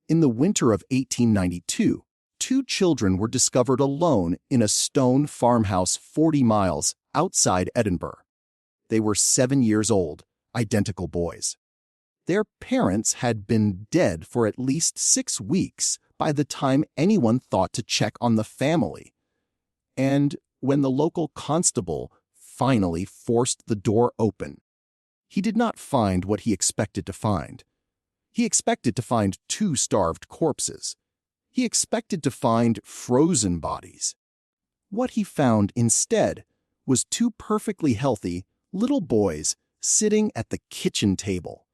In the winter of 1892, two children were discovered alone in a stone farmhouse 40 miles outside Edinburgh. They were 7 years old, identical boys. Their parents had been dead for at least 6 weeks by the time anyone thought to check on the family. And when the local constable finally forced the door open, he did not find what he expected to find. He expected to find 2 starved corpses. He expected to find frozen bodies. What he found instead was 2 perfectly healthy little boys sitting at the kitchen table,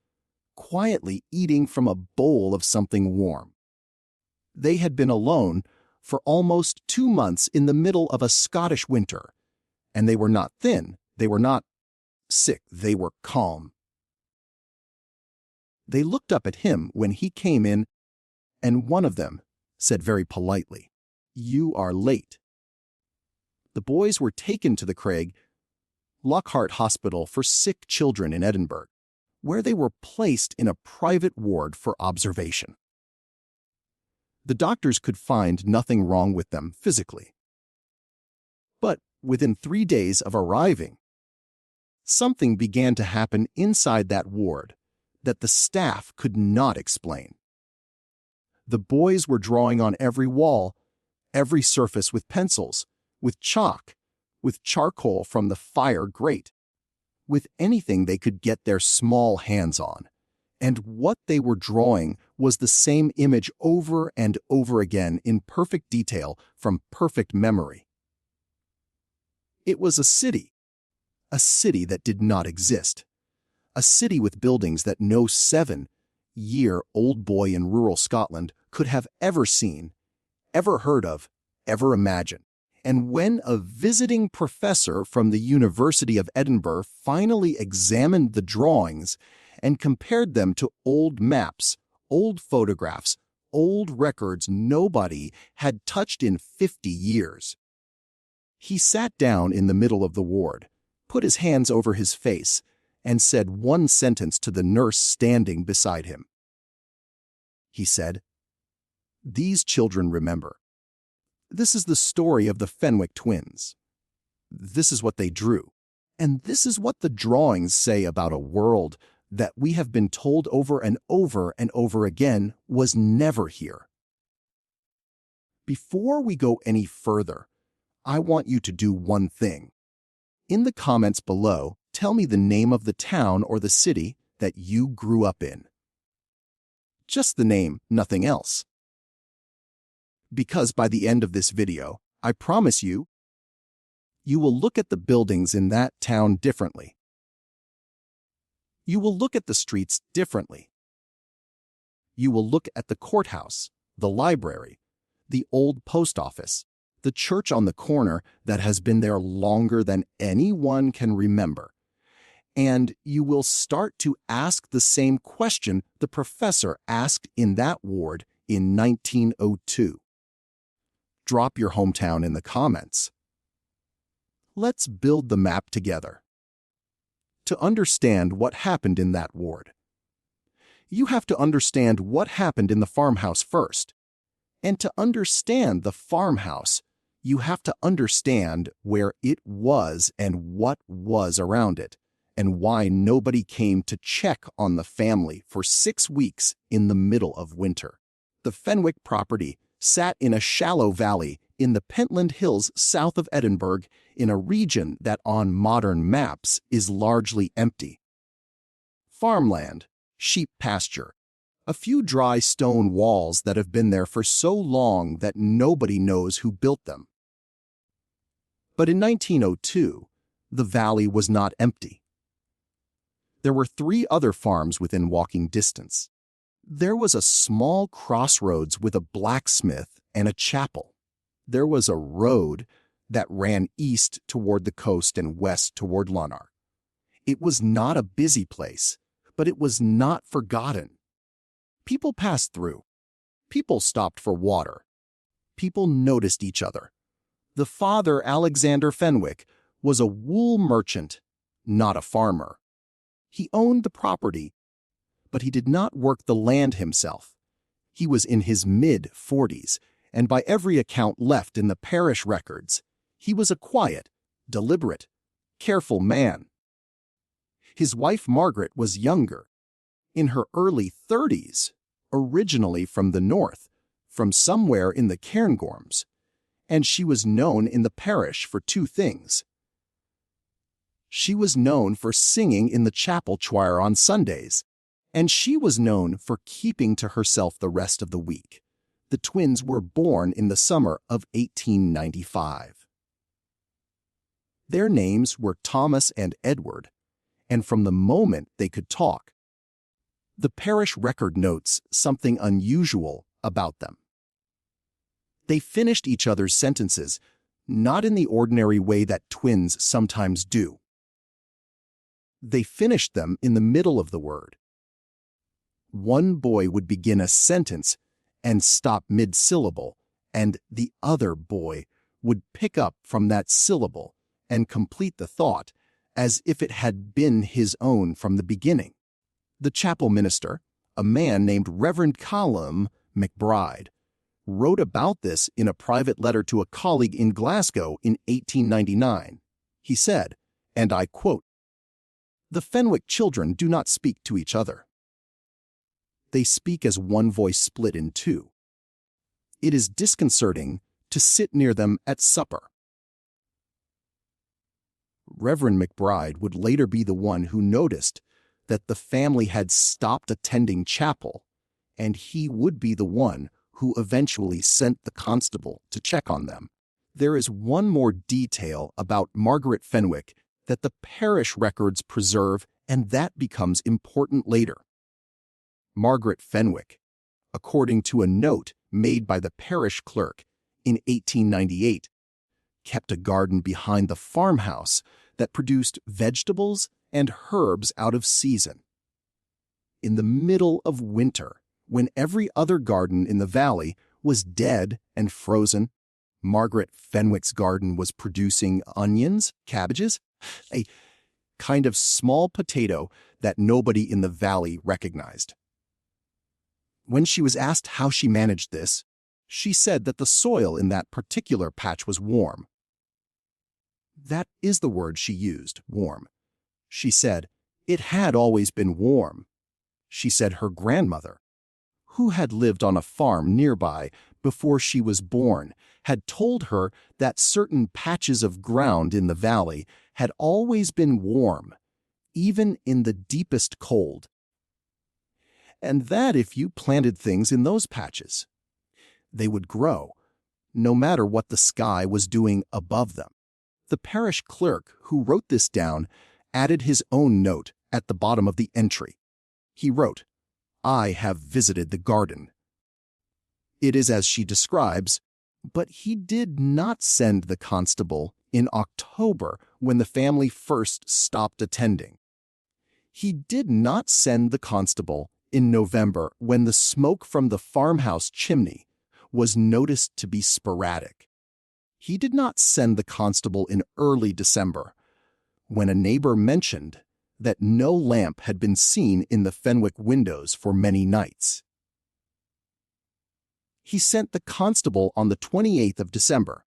quietly eating from a bowl of something warm. They had been alone for almost 2 months in the middle of a Scottish winter, and they were not thin, they were not sick, they were calm. They looked up at him when he came in, and one of them said very politely, "You are late." The boys were taken to the Craig Lockhart Hospital for Sick Children in Edinburgh, where they were placed in a private ward for observation. The doctors could find nothing wrong with them physically. But within 3 days of arriving, something began to happen inside that ward that the staff could not explain. The boys were drawing on every wall, every surface with pencils, with chalk, with charcoal from the fire grate, with anything they could get their small hands on. And what they were drawing was the same image over and over again in perfect detail from perfect memory. It was a city that did not exist, a city with buildings that no 7-year-old boy in rural Scotland could have ever seen, ever heard of, ever imagined. And when a visiting professor from the University of Edinburgh finally examined the drawings and compared them to old maps, old photographs, old records nobody had touched in 50 years, he sat down in the middle of the ward, put his hands over his face, and said one sentence to the nurse standing beside him. He said, "These children remember. This is the story of the Fenwick Twins. This is what they drew, and this is what the drawings say about a world that we have been told over and over and over again was never here." Before we go any further, I want you to do one thing. In the comments below, tell me the name of the town or the city that you grew up in. Just the name, nothing else. Because by the end of this video, I promise you, you will look at the buildings in that town differently. You will look at the streets differently. You will look at the courthouse, the library, the old post office, the church on the corner that has been there longer than anyone can remember. And you will start to ask the same question the professor asked in that ward in 1902. Drop your hometown in the comments. Let's build the map together. To understand what happened in that ward, you have to understand what happened in the farmhouse first. And to understand the farmhouse, you have to understand where it was and what was around it, and why nobody came to check on the family for 6 weeks in the middle of winter. The Fenwick property sat in a shallow valley in the Pentland Hills south of Edinburgh, in a region that on modern maps is largely empty. Farmland, sheep pasture, a few dry stone walls that have been there for so long that nobody knows who built them. But in 1902, the valley was not empty. There were 3 other farms within walking distance. There was a small crossroads with a blacksmith and a chapel. There was a road that ran east toward the coast and west toward Lanark. It was not a busy place, but it was not forgotten. People passed through. People stopped for water. People noticed each other. The father, Alexander Fenwick, was a wool merchant, not a farmer. He owned the property, but he did not work the land himself. He was in his mid-40s, and by every account left in the parish records, he was a quiet, deliberate, careful man. His wife Margaret was younger, in her early 30s, originally from the north, from somewhere in the Cairngorms, and she was known in the parish for two things. She was known for singing in the chapel choir on Sundays, and she was known for keeping to herself the rest of the week. The twins were born in the summer of 1895. Their names were Thomas and Edward, and from the moment they could talk, the parish record notes something unusual about them. They finished each other's sentences, not in the ordinary way that twins sometimes do. They finished them in the middle of the word. One boy would begin a sentence and stop mid-syllable, and the other boy would pick up from that syllable and complete the thought as if it had been his own from the beginning. The chapel minister, a man named Reverend Callum McBride, wrote about this in a private letter to a colleague in Glasgow in 1899. He said, and I quote, "The Fenwick children do not speak to each other. They speak as one voice split in two. It is disconcerting to sit near them at supper." Reverend McBride would later be the one who noticed that the family had stopped attending chapel, and he would be the one who eventually sent the constable to check on them. There is one more detail about Margaret Fenwick that the parish records preserve, and that becomes important later. Margaret Fenwick, according to a note made by the parish clerk in 1898, kept a garden behind the farmhouse that produced vegetables and herbs out of season. In the middle of winter, when every other garden in the valley was dead and frozen, Margaret Fenwick's garden was producing onions, cabbages, a kind of small potato that nobody in the valley recognized. When she was asked how she managed this, she said that the soil in that particular patch was warm. That is the word she used, warm. She said, it had always been warm. She said her grandmother, who had lived on a farm nearby before she was born, had told her that certain patches of ground in the valley had always been warm, even in the deepest cold. And that if you planted things in those patches, they would grow, no matter what the sky was doing above them. The parish clerk who wrote this down added his own note at the bottom of the entry. He wrote, "I have visited the garden." It is as she describes, but he did not send the constable in October when the family first stopped attending. He did not send the constable in November when the smoke from the farmhouse chimney was noticed to be sporadic. He did not send the constable in early December when a neighbor mentioned that no lamp had been seen in the Fenwick windows for many nights. He sent the constable on the 28th of December,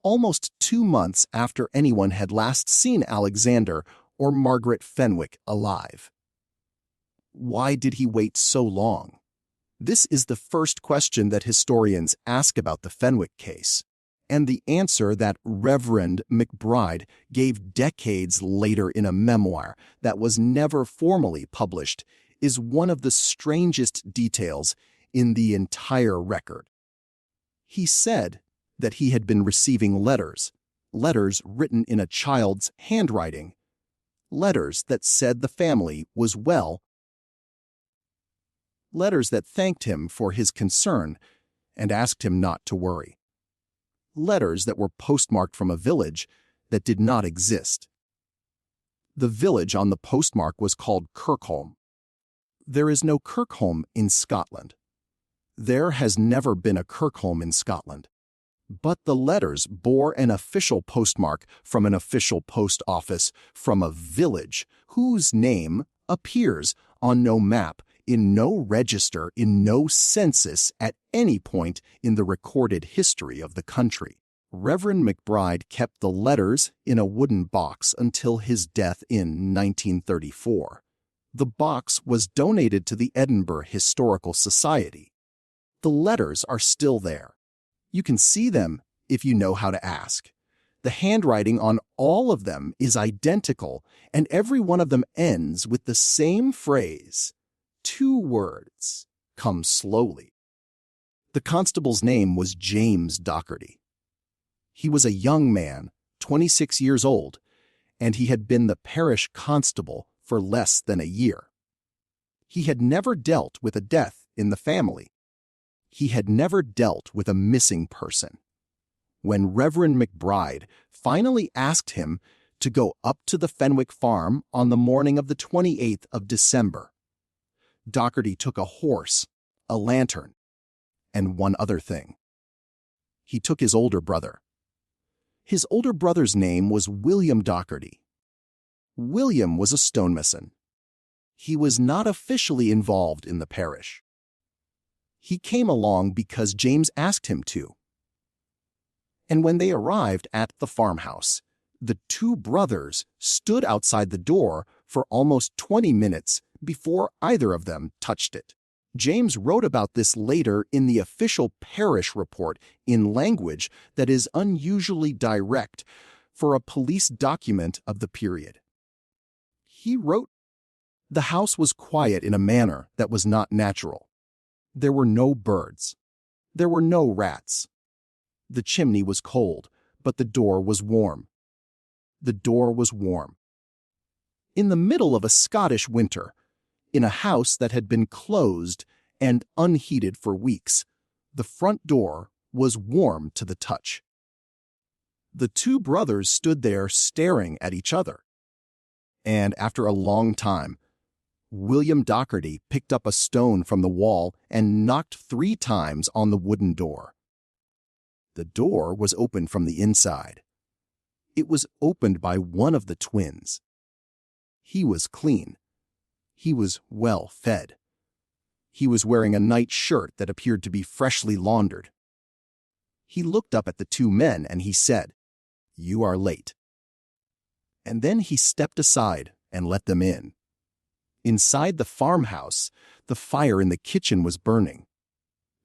almost 2 months after anyone had last seen Alexander or Margaret Fenwick alive. Why did he wait so long? This is the first question that historians ask about the Fenwick case, and the answer that Reverend McBride gave decades later in a memoir that was never formally published is one of the strangest details in the entire record. He said that he had been receiving letters written in a child's handwriting, letters that said the family was well, letters that thanked him for his concern and asked him not to worry. Letters that were postmarked from a village that did not exist. The village on the postmark was called Kirkholm. There is no Kirkholm in Scotland. There has never been a Kirkholm in Scotland. But the letters bore an official postmark from an official post office from a village whose name appears on no map in no register, in no census at any point in the recorded history of the country. Reverend McBride kept the letters in a wooden box until his death in 1934. The box was donated to the Edinburgh Historical Society. The letters are still there. You can see them if you know how to ask. The handwriting on all of them is identical, and every one of them ends with the same phrase. 2 words. Come slowly. The constable's name was James Docherty. He was a young man, 26 years old, and he had been the parish constable for less than a year. He had never dealt with a death in the family. He had never dealt with a missing person. When Reverend McBride finally asked him to go up to the Fenwick farm on the morning of the 28th of December, Docherty took a horse, a lantern, and one other thing. He took his older brother. His older brother's name was William Docherty. William was a stonemason. He was not officially involved in the parish. He came along because James asked him to. And when they arrived at the farmhouse, the 2 brothers stood outside the door for almost 20 minutes before either of them touched it. James wrote about this later in the official parish report in language that is unusually direct for a police document of the period. He wrote, "The house was quiet in a manner that was not natural. There were no birds. There were no rats. The chimney was cold, but the door was warm. The door was warm. In the middle of a Scottish winter, in a house that had been closed and unheated for weeks, the front door was warm to the touch." The 2 brothers stood there staring at each other. And after a long time, William Docherty picked up a stone from the wall and knocked 3 times on the wooden door. The door was open from the inside. It was opened by one of the twins. He was clean. He was well fed. He was wearing a night shirt that appeared to be freshly laundered. He looked up at the 2 men and he said, "You are late." And then he stepped aside and let them in. Inside the farmhouse, the fire in the kitchen was burning.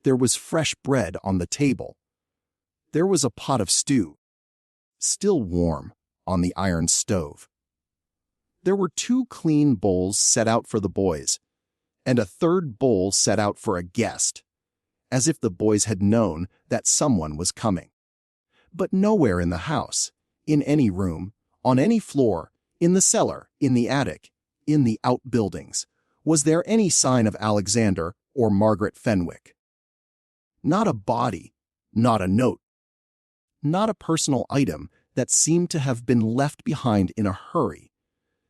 There was fresh bread on the table. There was a pot of stew, still warm, on the iron stove. There were 2 clean bowls set out for the boys, and a 3rd bowl set out for a guest, as if the boys had known that someone was coming. But nowhere in the house, in any room, on any floor, in the cellar, in the attic, in the outbuildings, was there any sign of Alexander or Margaret Fenwick. Not a body, not a note, not a personal item that seemed to have been left behind in a hurry.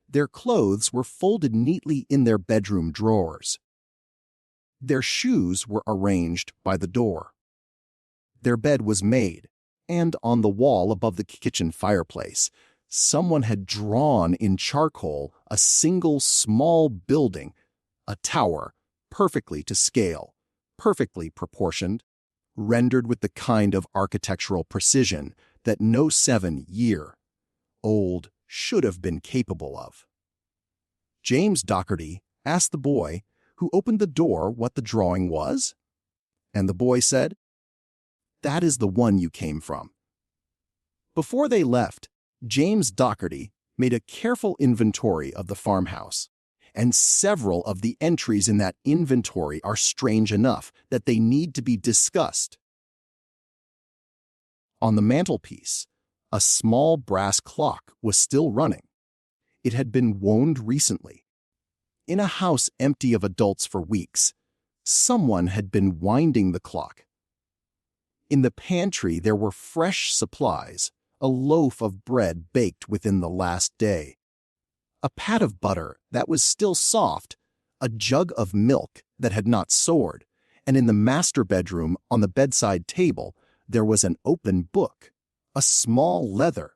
Their clothes were folded neatly in their bedroom drawers. Their shoes were arranged by the door. Their bed was made, and on the wall above the kitchen fireplace, someone had drawn in charcoal a single small building, a tower, perfectly to scale, perfectly proportioned, rendered with the kind of architectural precision that no 7-year-old should have been capable of. James Docherty asked the boy who opened the door what the drawing was, and the boy said, "That is the one you came from." Before they left, James Docherty made a careful inventory of the farmhouse, and several of the entries in that inventory are strange enough that they need to be discussed. On the mantelpiece, a small brass clock was still running. It had been wound recently. In a house empty of adults for weeks, someone had been winding the clock. In the pantry there were fresh supplies, a loaf of bread baked within the last day, a pat of butter that was still soft, a jug of milk that had not soured, and in the master bedroom on the bedside table there was an open book, a small leather,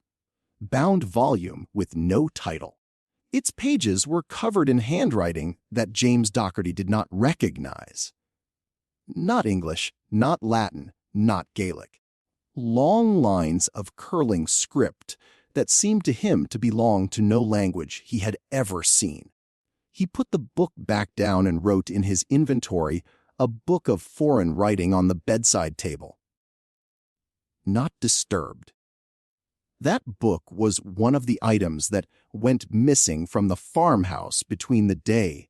bound volume with no title. Its pages were covered in handwriting that James Docherty did not recognize. Not English, not Latin, not Gaelic. Long lines of curling script that seemed to him to belong to no language he had ever seen. He put the book back down and wrote in his inventory a book of foreign writing on the bedside table. Not disturbed. That book was one of the items that went missing from the farmhouse between the day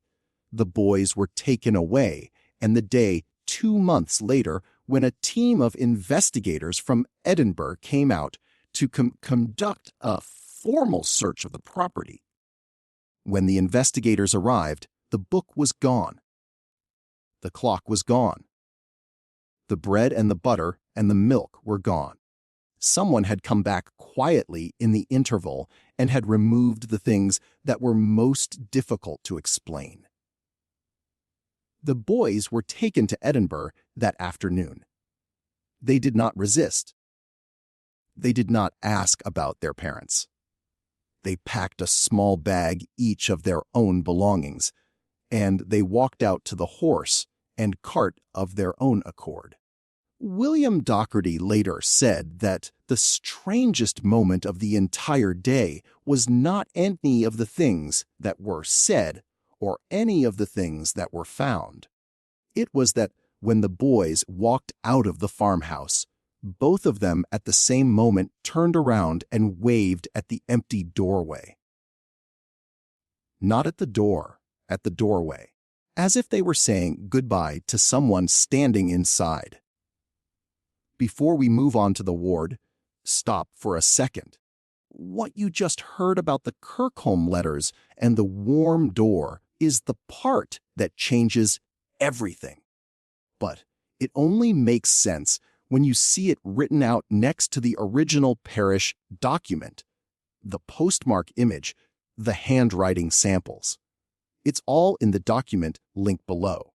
the boys were taken away and the day 2 months later when a team of investigators from Edinburgh came out to conduct a formal search of the property. When the investigators arrived, the book was gone. The clock was gone. The bread and the butter and the milk were gone. Someone had come back quietly in the interval and had removed the things that were most difficult to explain. The boys were taken to Edinburgh that afternoon. They did not resist. They did not ask about their parents. They packed a small bag each of their own belongings, and they walked out to the horse and cart of their own accord. William Docherty later said that the strangest moment of the entire day was not any of the things that were said or any of the things that were found. It was that when the boys walked out of the farmhouse, both of them at the same moment turned around and waved at the empty doorway. Not at the door, at the doorway, as if they were saying goodbye to someone standing inside. Before we move on to the ward, stop for a second. What you just heard about the Kirkholm letters and the warm door is the part that changes everything. But it only makes sense when you see it written out next to the original parish document, the postmark image, the handwriting samples. It's all in the document linked below.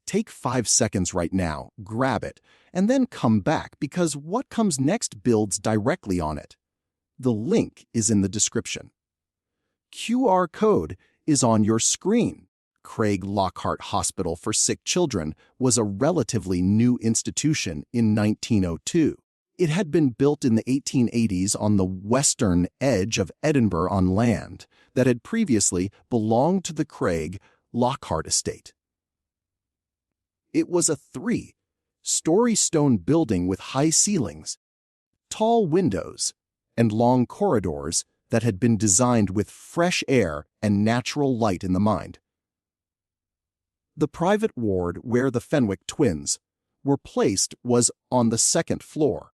Take 5 seconds right now, grab it, and then come back because what comes next builds directly on it. The link is in the description. QR code is on your screen. Craig Lockhart Hospital for Sick Children was a relatively new institution in 1902. It had been built in the 1880s on the western edge of Edinburgh on land that had previously belonged to the Craig Lockhart estate. It was a 3-story stone building with high ceilings, tall windows, and long corridors that had been designed with fresh air and natural light in the mind. The private ward where the Fenwick Twins were placed was on the 2nd floor.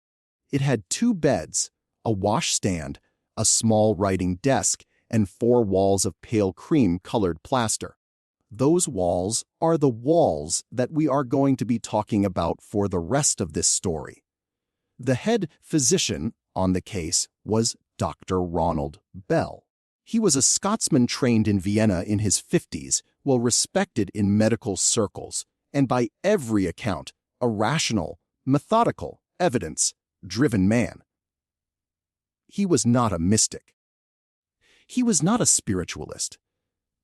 It had 2 beds, a washstand, a small writing desk, and 4 walls of pale cream-colored plaster. Those walls are the walls that we are going to be talking about for the rest of this story. The head physician on the case was Dr. Ronald Bell. He was a Scotsman trained in Vienna in his 50s, well respected in medical circles, and by every account, a rational, methodical, evidence-driven man. He was not a mystic. He was not a spiritualist.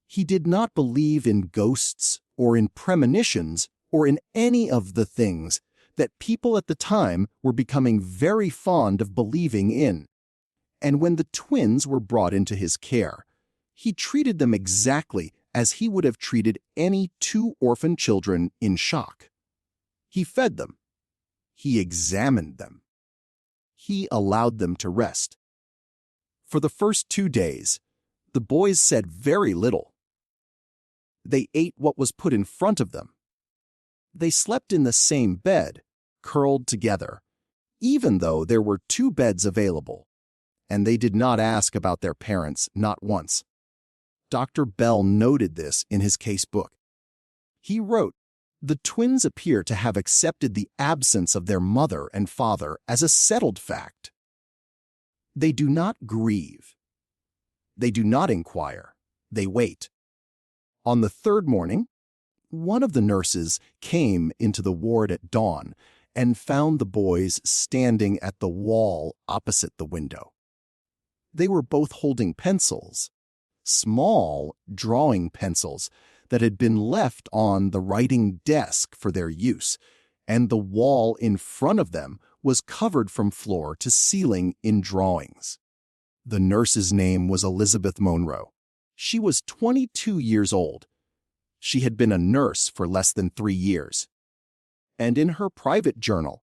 He did not believe in ghosts or in premonitions or in any of the things that people at the time were becoming very fond of believing in. And when the twins were brought into his care, he treated them exactly as he would have treated any 2 orphan children in shock. He fed them. He examined them. He allowed them to rest. For the first 2 days, the boys said very little. They ate what was put in front of them. They slept in the same bed, curled together, even though there were 2 beds available, and they did not ask about their parents, not once. Dr. Bell noted this in his case book. He wrote, "The twins appear to have accepted the absence of their mother and father as a settled fact. They do not grieve. They do not inquire. They wait." On the 3rd morning, one of the nurses came into the ward at dawn and found the boys standing at the wall opposite the window. They were both holding pencils, small drawing pencils that had been left on the writing desk for their use, and the wall in front of them was covered from floor to ceiling in drawings. The nurse's name was Elizabeth Monroe. She was 22 years old. She had been a nurse for less than 3 years. And in her private journal,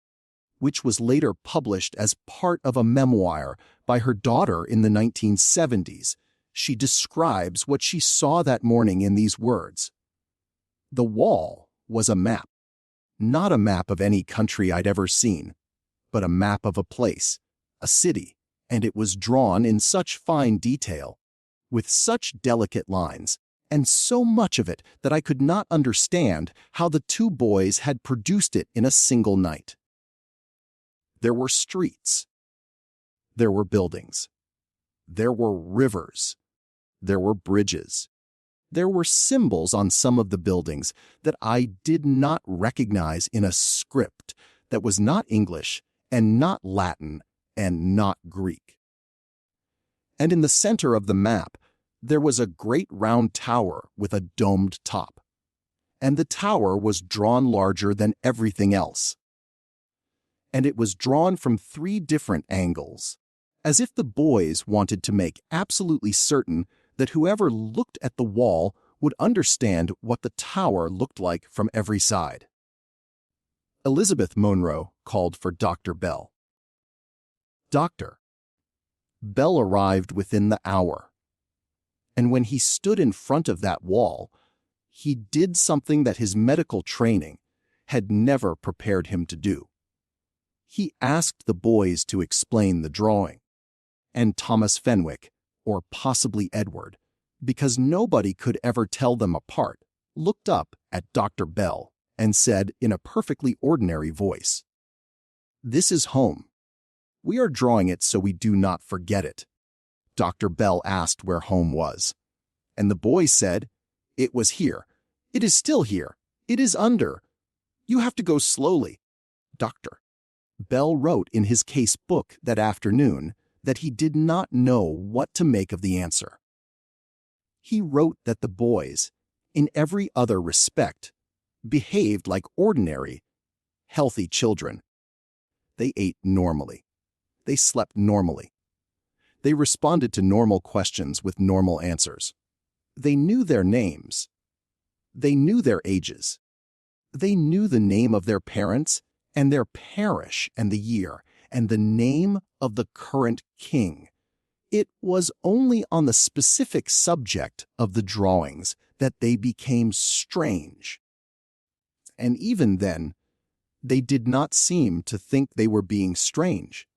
which was later published as part of a memoir by her daughter in the 1970s, she describes what she saw that morning in these words. The wall was a map. Not a map of any country I'd ever seen, but a map of a place, a city, and it was drawn in such fine detail, with such delicate lines, and so much of it that I could not understand how the two boys had produced it in a single night. There were streets. There were buildings. There were rivers. There were bridges. There were symbols on some of the buildings that I did not recognize in a script that was not English and not Latin and not Greek. And in the center of the map, there was a great round tower with a domed top, and the tower was drawn larger than everything else. And it was drawn from 3 different angles, as if the boys wanted to make absolutely certain that whoever looked at the wall would understand what the tower looked like from every side. Elizabeth Monroe called for Dr. Bell. Doctor. Bell arrived within the hour. And when he stood in front of that wall, he did something that his medical training had never prepared him to do. He asked the boys to explain the drawing, and Thomas Fenwick, or possibly Edward, because nobody could ever tell them apart, looked up at Dr. Bell and said in a perfectly ordinary voice, "This is home. We are drawing it so we do not forget it." Dr. Bell asked where home was, and the boys said, "It was here. It is still here. It is under. You have to go slowly, Doctor." Bell wrote in his case book that afternoon that he did not know what to make of the answer. He wrote that the boys, in every other respect, behaved like ordinary, healthy children. They ate normally. They slept normally. They responded to normal questions with normal answers. They knew their names. They knew their ages. They knew the name of their parents and their parish and the year and the name of the current king. It was only on the specific subject of the drawings that they became strange. And even then, they did not seem to think they were being strange.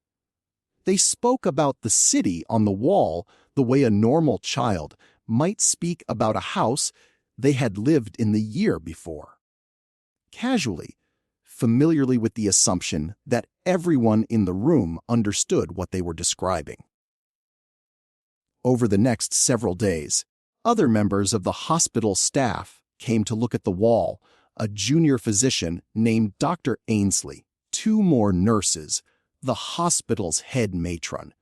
They spoke about the city on the wall the way a normal child might speak about a house they had lived in the year before. Casually, familiarly with the assumption that everyone in the room understood what they were describing. Over the next several days, other members of the hospital staff came to look at the wall, a junior physician named Dr. Ainsley, 2 more nurses, the hospital's head matron,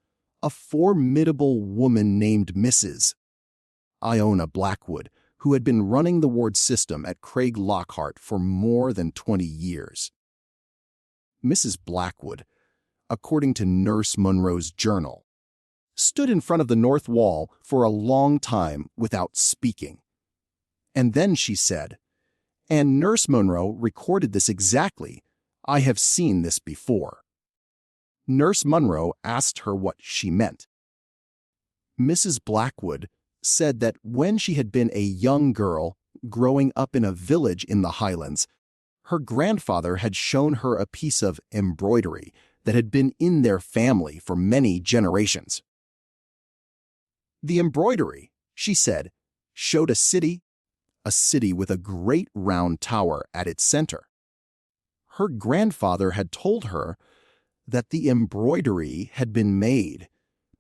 a formidable woman named Mrs. Iona Blackwood, who had been running the ward system at Craig Lockhart for more than 20 years. Mrs. Blackwood, according to Nurse Monroe's journal, stood in front of the north wall for a long time without speaking. And then she said, "And Nurse Monroe recorded this exactly. I have seen this before." Nurse Monroe asked her what she meant. Mrs. Blackwood said that when she had been a young girl growing up in a village in the Highlands, her grandfather had shown her a piece of embroidery that had been in their family for many generations. The embroidery, she said, showed a city with a great round tower at its center. Her grandfather had told her that the embroidery had been made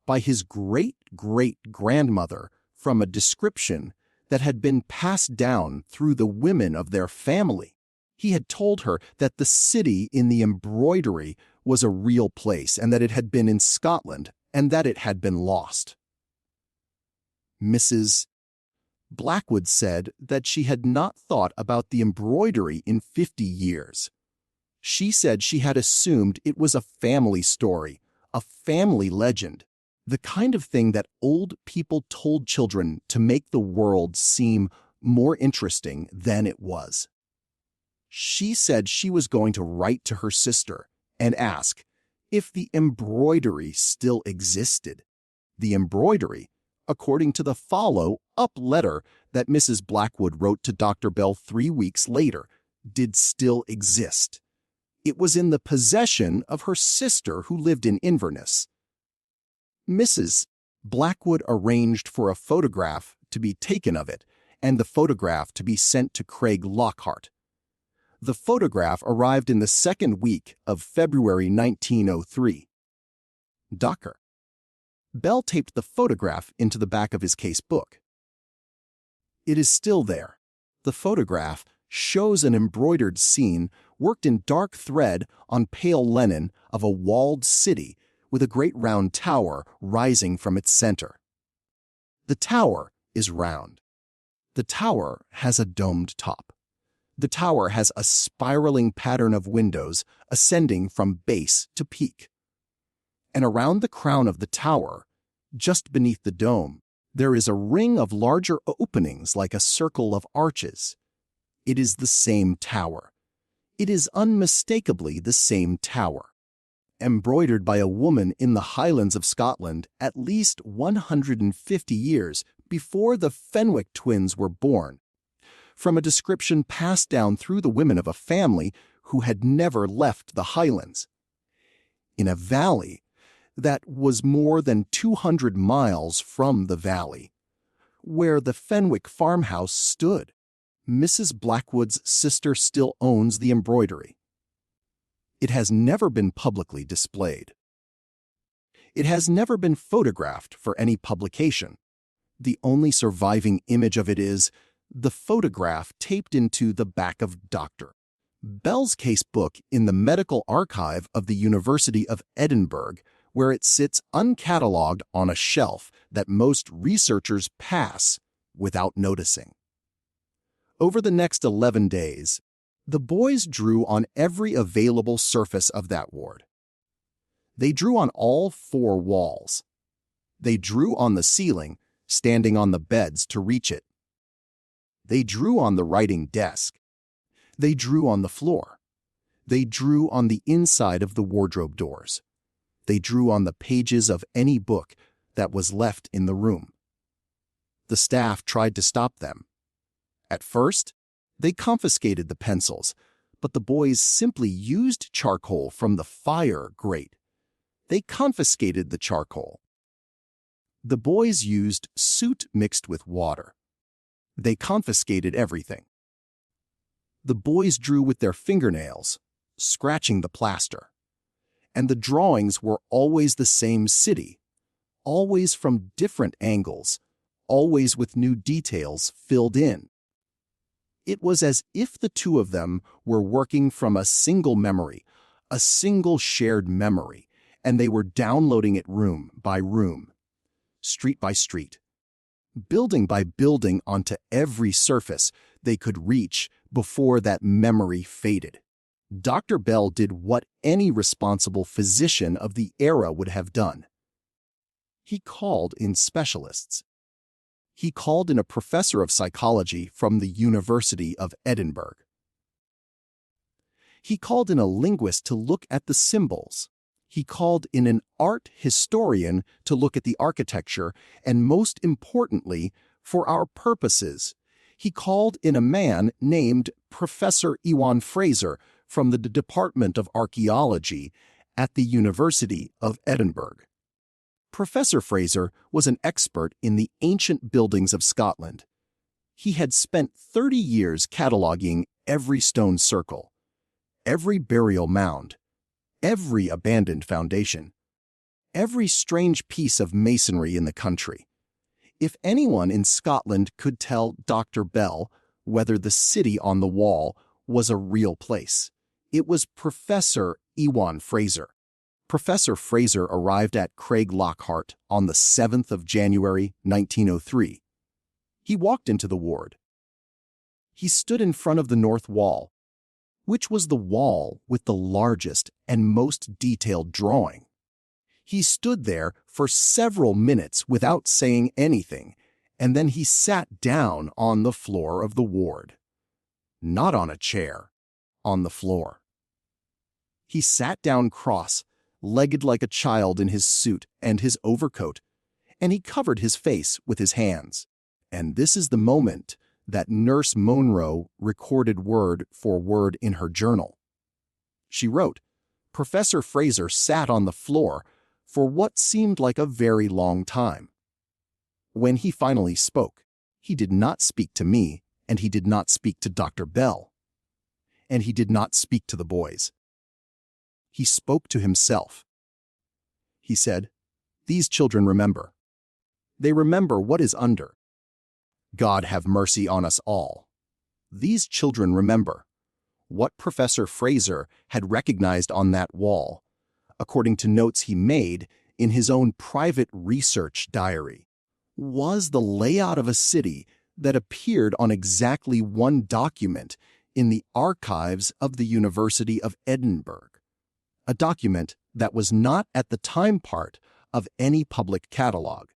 by his great-great-grandmother from a description that had been passed down through the women of their family. He had told her that the city in the embroidery was a real place and that it had been in Scotland and that it had been lost. Mrs. Blackwood said that she had not thought about the embroidery in 50 years. She said she had assumed it was a family story, a family legend, the kind of thing that old people told children to make the world seem more interesting than it was. She said she was going to write to her sister and ask if the embroidery still existed. The embroidery, according to the follow-up letter that Mrs. Blackwood wrote to Dr. Bell 3 weeks later, did still exist. It was in the possession of her sister who lived in Inverness. Mrs. Blackwood arranged for a photograph to be taken of it and the photograph to be sent to Craig Lockhart. The photograph arrived in the second week of February 1903. Dr. Bell taped the photograph into the back of his case book. It is still there. The photograph shows an embroidered scene worked in dark thread on pale linen of a walled city with a great round tower rising from its center. The tower is round. The tower has a domed top. The tower has a spiraling pattern of windows ascending from base to peak. And around the crown of the tower, just beneath the dome, there is a ring of larger openings like a circle of arches. It is the same tower. It is unmistakably the same tower, embroidered by a woman in the Highlands of Scotland at least 150 years before the Fenwick Twins were born, from a description passed down through the women of a family who had never left the Highlands. In a valley that was more than 200 miles from the valley, where the Fenwick farmhouse stood, Mrs. Blackwood's sister still owns the embroidery. It has never been publicly displayed. It has never been photographed for any publication. The only surviving image of it is the photograph taped into the back of Dr. Bell's case book in the medical archive of the University of Edinburgh, where it sits uncatalogued on a shelf that most researchers pass without noticing. Over the next 11 days, the boys drew on every available surface of that ward. They drew on all 4 walls. They drew on the ceiling, standing on the beds to reach it. They drew on the writing desk. They drew on the floor. They drew on the inside of the wardrobe doors. They drew on the pages of any book that was left in the room. The staff tried to stop them. At first, they confiscated the pencils, but the boys simply used charcoal from the fire grate. They confiscated the charcoal. The boys used soot mixed with water. They confiscated everything. The boys drew with their fingernails, scratching the plaster. And the drawings were always the same city, always from different angles, always with new details filled in. It was as if the two of them were working from a single memory, a single shared memory, and they were downloading it room by room, street by street, building by building onto every surface they could reach before that memory faded. Dr. Bell did what any responsible physician of the era would have done. He called in specialists. He called in a professor of psychology from the University of Edinburgh. He called in a linguist to look at the symbols. He called in an art historian to look at the architecture, and most importantly, for our purposes, he called in a man named Professor Ewan Fraser from the Department of Archaeology at the University of Edinburgh. Professor Fraser was an expert in the ancient buildings of Scotland. He had spent 30 years cataloging every stone circle, every burial mound, every abandoned foundation, every strange piece of masonry in the country. If anyone in Scotland could tell Dr. Bell whether the city on the wall was a real place, it was Professor Ewan Fraser. Professor Fraser arrived at Craig Lockhart on the 7th of January, 1903. He walked into the ward. He stood in front of the north wall, which was the wall with the largest and most detailed drawing. He stood there for several minutes without saying anything, and then he sat down on the floor of the ward. Not on a chair, on the floor. He sat down cross-legged like a child in his suit and his overcoat, and he covered his face with his hands. And this is the moment that Nurse Monroe recorded word for word in her journal. She wrote, "Professor Fraser sat on the floor for what seemed like a very long time. When he finally spoke, he did not speak to me, and he did not speak to Dr. Bell, and he did not speak to the boys. He spoke to himself. He said, 'These children remember. They remember what is under. God have mercy on us all. These children remember what Professor Fraser had recognized on that wall, according to notes he made in his own private research diary, was the layout of a city that appeared on exactly one document in the archives of the University of Edinburgh, a document that was not at the time part of any public catalog,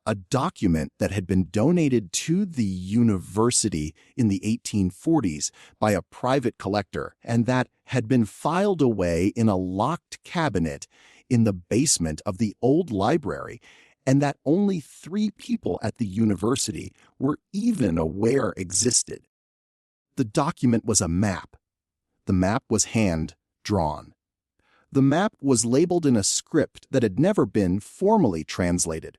a document that had been donated to the university in the 1840s by a private collector and that had been filed away in a locked cabinet in the basement of the old library, and that only 3 people at the university were even aware existed. The document was a map. The map was hand-drawn. The map was labeled in a script that had never been formally translated.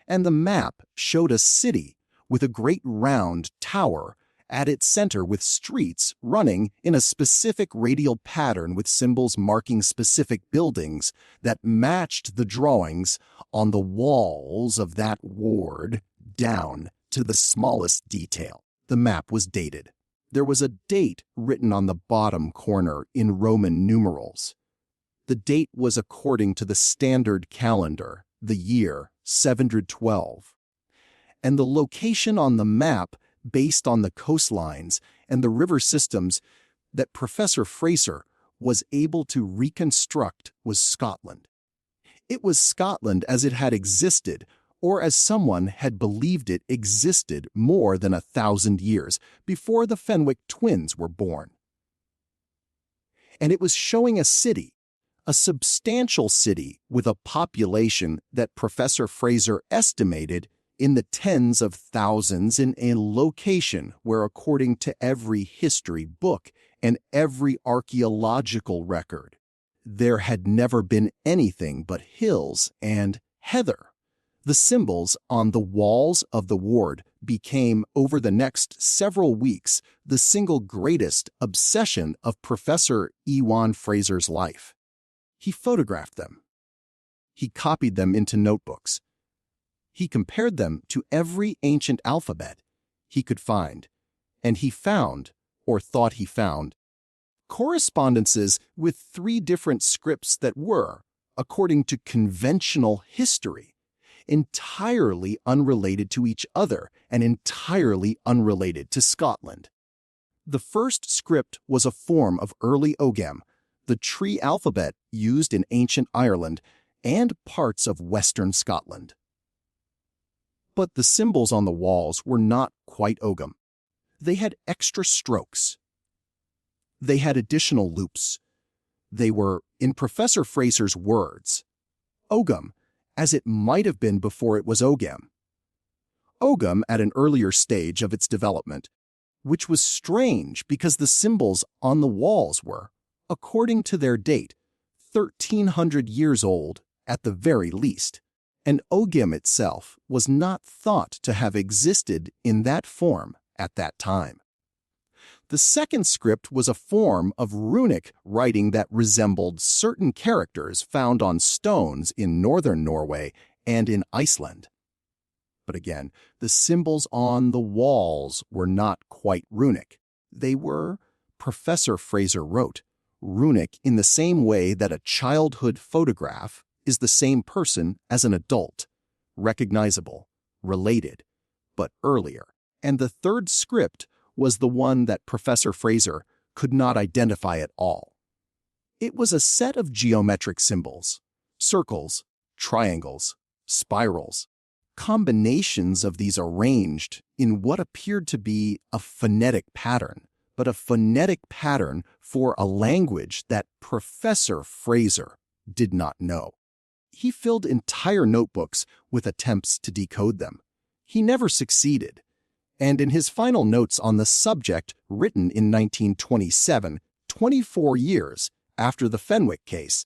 And the map showed a city with a great round tower at its center with streets running in a specific radial pattern with symbols marking specific buildings that matched the drawings on the walls of that ward down to the smallest detail. The map was dated. There was a date written on the bottom corner in Roman numerals. The date was according to the standard calendar, the year 712, and the location on the map based on the coastlines and the river systems that Professor Fraser was able to reconstruct was Scotland. It was Scotland as it had existed, or as someone had believed it existed more than 1,000 years before the Fenwick Twins were born. And it was showing a city, a substantial city with a population that Professor Fraser estimated in the tens of thousands in a location where, according to every history book and every archaeological record, there had never been anything but hills and heather. The symbols on the walls of the ward became, over the next several weeks, the single greatest obsession of Professor Ewan Fraser's life. He photographed them. He copied them into notebooks. He compared them to every ancient alphabet he could find, and he found, or thought he found, correspondences with 3 different scripts that were, according to conventional history, entirely unrelated to each other and entirely unrelated to Scotland. The first script was a form of early ogham, the tree alphabet used in ancient Ireland and parts of Western Scotland. But the symbols on the walls were not quite ogham. They had extra strokes. They had additional loops. They were, in Professor Fraser's words, ogham as it might have been before it was ogham. Ogham at an earlier stage of its development, which was strange because the symbols on the walls were, according to their date, 1,300 years old at the very least, and ogham itself was not thought to have existed in that form at that time. The second script was a form of runic writing that resembled certain characters found on stones in northern Norway and in Iceland. But again, the symbols on the walls were not quite runic. They were, Professor Fraser wrote, runic in the same way that a childhood photograph is the same person as an adult, recognizable, related, but earlier. And the third script was the one that Professor Fraser could not identify at all. It was a set of geometric symbols, circles, triangles, spirals, combinations of these arranged in what appeared to be a phonetic pattern, but a phonetic pattern for a language that Professor Fraser did not know. He filled entire notebooks with attempts to decode them. He never succeeded, and in his final notes on the subject written in 1927, 24 years after the Fenwick case,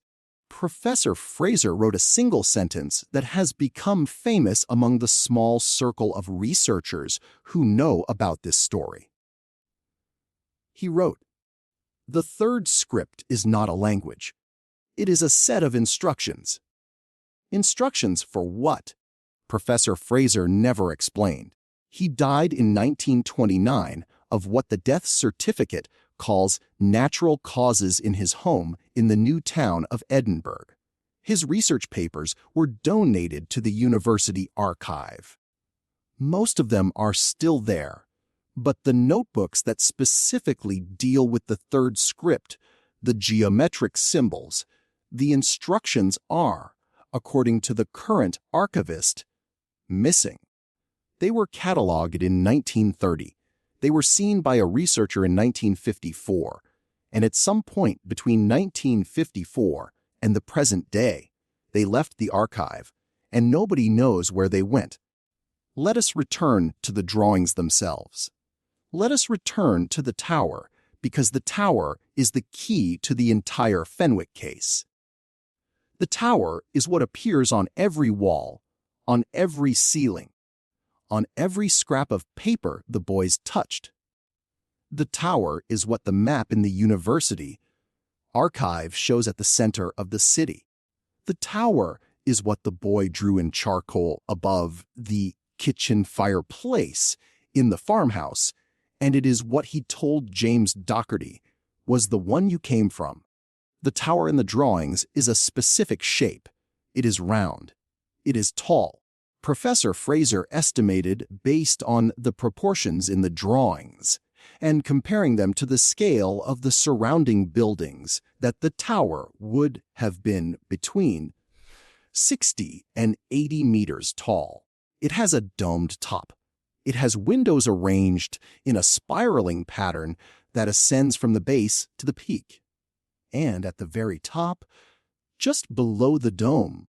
Professor Fraser wrote a single sentence that has become famous among the small circle of researchers who know about this story. He wrote, "The third script is not a language. It is a set of instructions." Instructions for what? Professor Fraser never explained. He died in 1929 of what the death certificate calls natural causes in his home in the new town of Edinburgh. His research papers were donated to the university archive. Most of them are still there, but the notebooks that specifically deal with the third script, the geometric symbols, the instructions are, according to the current archivist, missing. They were cataloged in 1930. They were seen by a researcher in 1954, and at some point between 1954 and the present day, they left the archive, and nobody knows where they went. Let us return to the drawings themselves. Let us return to the tower, because the tower is the key to the entire Fenwick case. The tower is what appears on every wall, on every ceiling, on every scrap of paper the boys touched. The tower is what the map in the university archive shows at the center of the city. The tower is what the boy drew in charcoal above the kitchen fireplace in the farmhouse, and it is what he told James Docherty was the one you came from. The tower in the drawings is a specific shape. It is round. It is tall. Professor Fraser estimated based on the proportions in the drawings and comparing them to the scale of the surrounding buildings that the tower would have been between 60 and 80 meters tall. It has a domed top. It has windows arranged in a spiraling pattern that ascends from the base to the peak. And at the very top, just below the dome,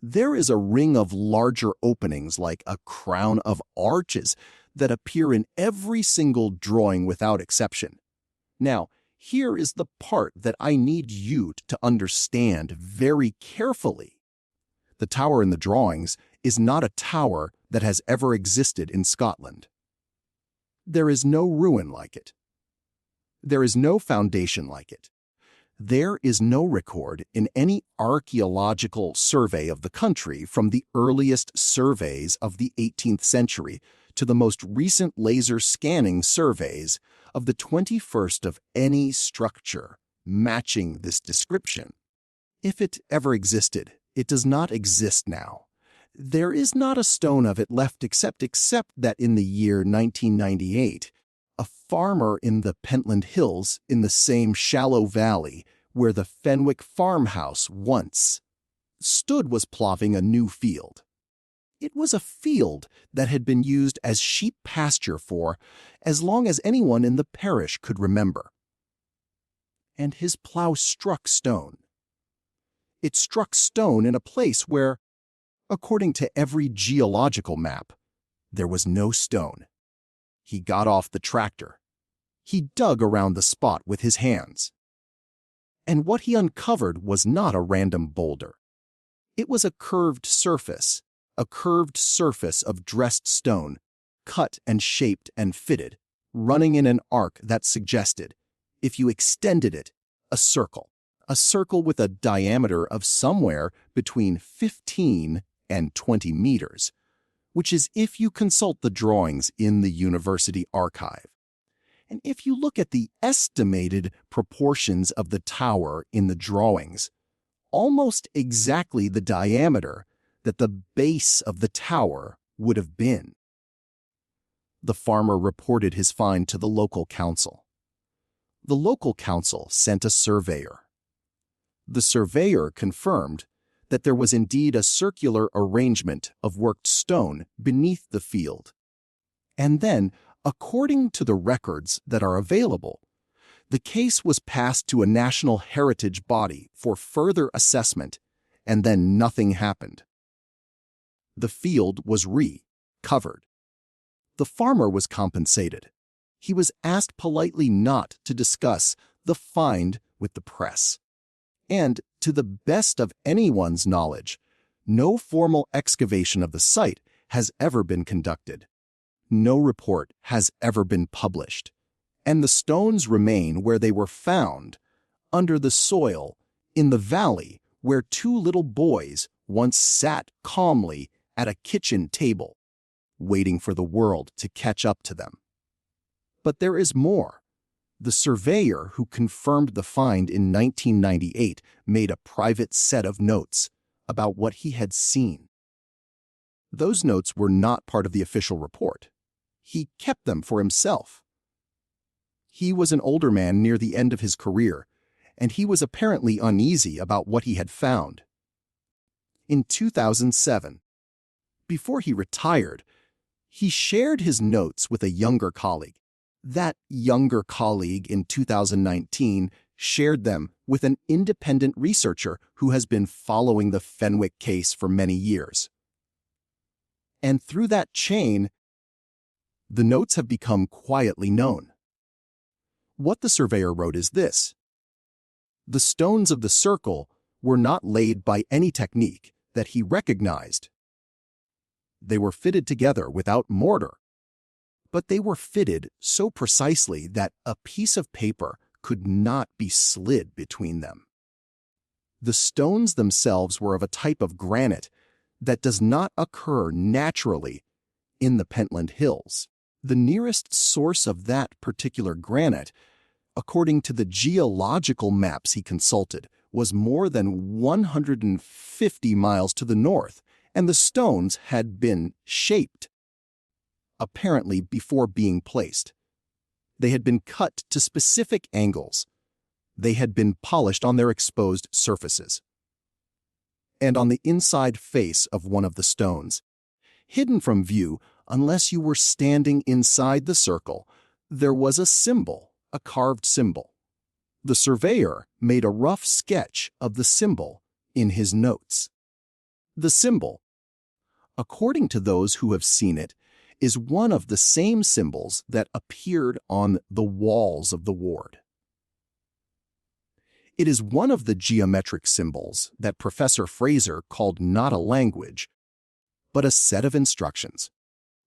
there is a ring of larger openings like a crown of arches that appear in every single drawing without exception. Now, here is the part that I need you to understand very carefully. The tower in the drawings is not a tower that has ever existed in Scotland. There is no ruin like it. There is no foundation like it. There is no record in any archaeological survey of the country from the earliest surveys of the 18th century to the most recent laser scanning surveys of the 21st of any structure matching this description. If it ever existed, it does not exist now. There is not a stone of it left except that in the year 1998, a farmer in the Pentland Hills in the same shallow valley where the Fenwick farmhouse once stood was ploughing a new field. It was a field that had been used as sheep pasture for as long as anyone in the parish could remember. And his plow struck stone. It struck stone in a place where, according to every geological map, there was no stone. He got off the tractor. He dug around the spot with his hands. And what he uncovered was not a random boulder. It was a curved surface of dressed stone, cut and shaped and fitted, running in an arc that suggested, if you extended it, a circle with a diameter of somewhere between 15 and 20 meters, which is if you consult the drawings in the university archive. And if you look at the estimated proportions of the tower in the drawings, almost exactly the diameter that the base of the tower would have been. The farmer reported his find to the local council. The local council sent a surveyor. The surveyor confirmed that there was indeed a circular arrangement of worked stone beneath the field. And then, according to the records that are available, the case was passed to a national heritage body for further assessment, and then nothing happened. The field was recovered. The farmer was compensated. He was asked politely not to discuss the find with the press. And, to the best of anyone's knowledge, no formal excavation of the site has ever been conducted. No report has ever been published, and the stones remain where they were found, under the soil, in the valley where two little boys once sat calmly at a kitchen table, waiting for the world to catch up to them. But there is more. The surveyor who confirmed the find in 1998 made a private set of notes about what he had seen. Those notes were not part of the official report. He kept them for himself. He was an older man near the end of his career, and he was apparently uneasy about what he had found. In 2007, before he retired, he shared his notes with a younger colleague. That younger colleague in 2019 shared them with an independent researcher who has been following the Fenwick case for many years. And through that chain, the notes have become quietly known. What the surveyor wrote is this: the stones of the circle were not laid by any technique that he recognized. They were fitted together without mortar, but they were fitted so precisely that a piece of paper could not be slid between them. The stones themselves were of a type of granite that does not occur naturally in the Pentland Hills. The nearest source of that particular granite, according to the geological maps he consulted, was more than 150 miles to the north, and the stones had been shaped, apparently before being placed. They had been cut to specific angles. They had been polished on their exposed surfaces. And on the inside face of one of the stones, hidden from view unless you were standing inside the circle, there was a symbol, a carved symbol. The surveyor made a rough sketch of the symbol in his notes. The symbol, according to those who have seen it, is one of the same symbols that appeared on the walls of the ward. It is one of the geometric symbols that Professor Fraser called not a language, but a set of instructions.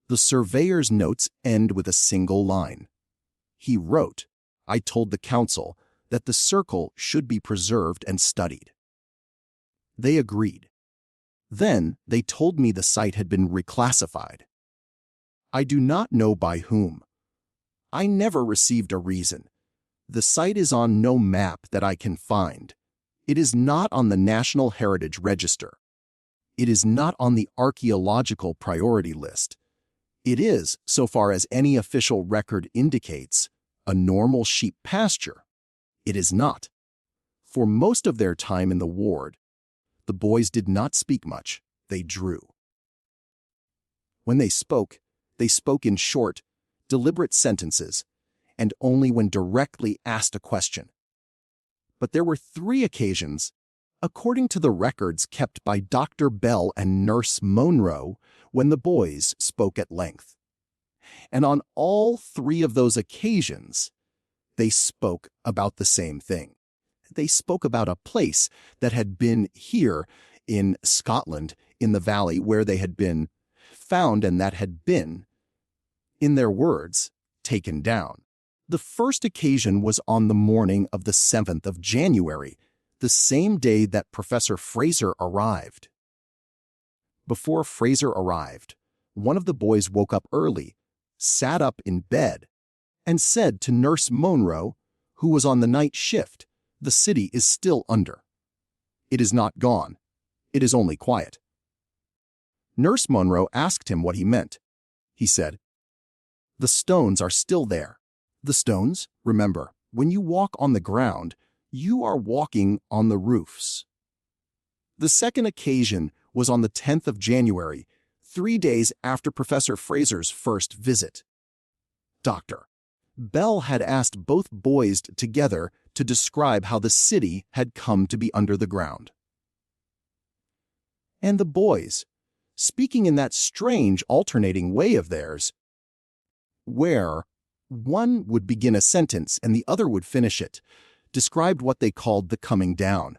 The surveyor's notes end with a single line. He wrote, "I told the council that the circle should be preserved and studied." They agreed. Then they told me the site had been reclassified. I do not know by whom. I never received a reason. The site is on no map that I can find. It is not on the National Heritage Register. It is not on the archaeological priority list. It is, so far as any official record indicates, a normal sheep pasture. It is not. For most of their time in the ward, the boys did not speak much, they drew. When they spoke in short, deliberate sentences, and only when directly asked a question. But there were 3 occasions, according to the records kept by Dr. Bell and Nurse Monroe, when the boys spoke at length. And on all 3 of those occasions, they spoke about the same thing. They spoke about a place that had been here in Scotland, in the valley where they had been found, and that had been, in their words, taken down. The first occasion was on the morning of the 7th of January, the same day that Professor Fraser arrived. Before Fraser arrived, one of the boys woke up early, sat up in bed, and said to Nurse Monroe, who was on the night shift, "The city is still under. It is not gone. It is only quiet." Nurse Monroe asked him what he meant. He said, "The stones are still there. The stones, remember, when you walk on the ground, you are walking on the roofs." The second occasion was on the 10th of January, 3 days after Professor Fraser's first visit. Dr. Bell had asked both boys together to describe how the city had come to be under the ground. And the boys, speaking in that strange alternating way of theirs, where one would begin a sentence and the other would finish it, described what they called the coming down.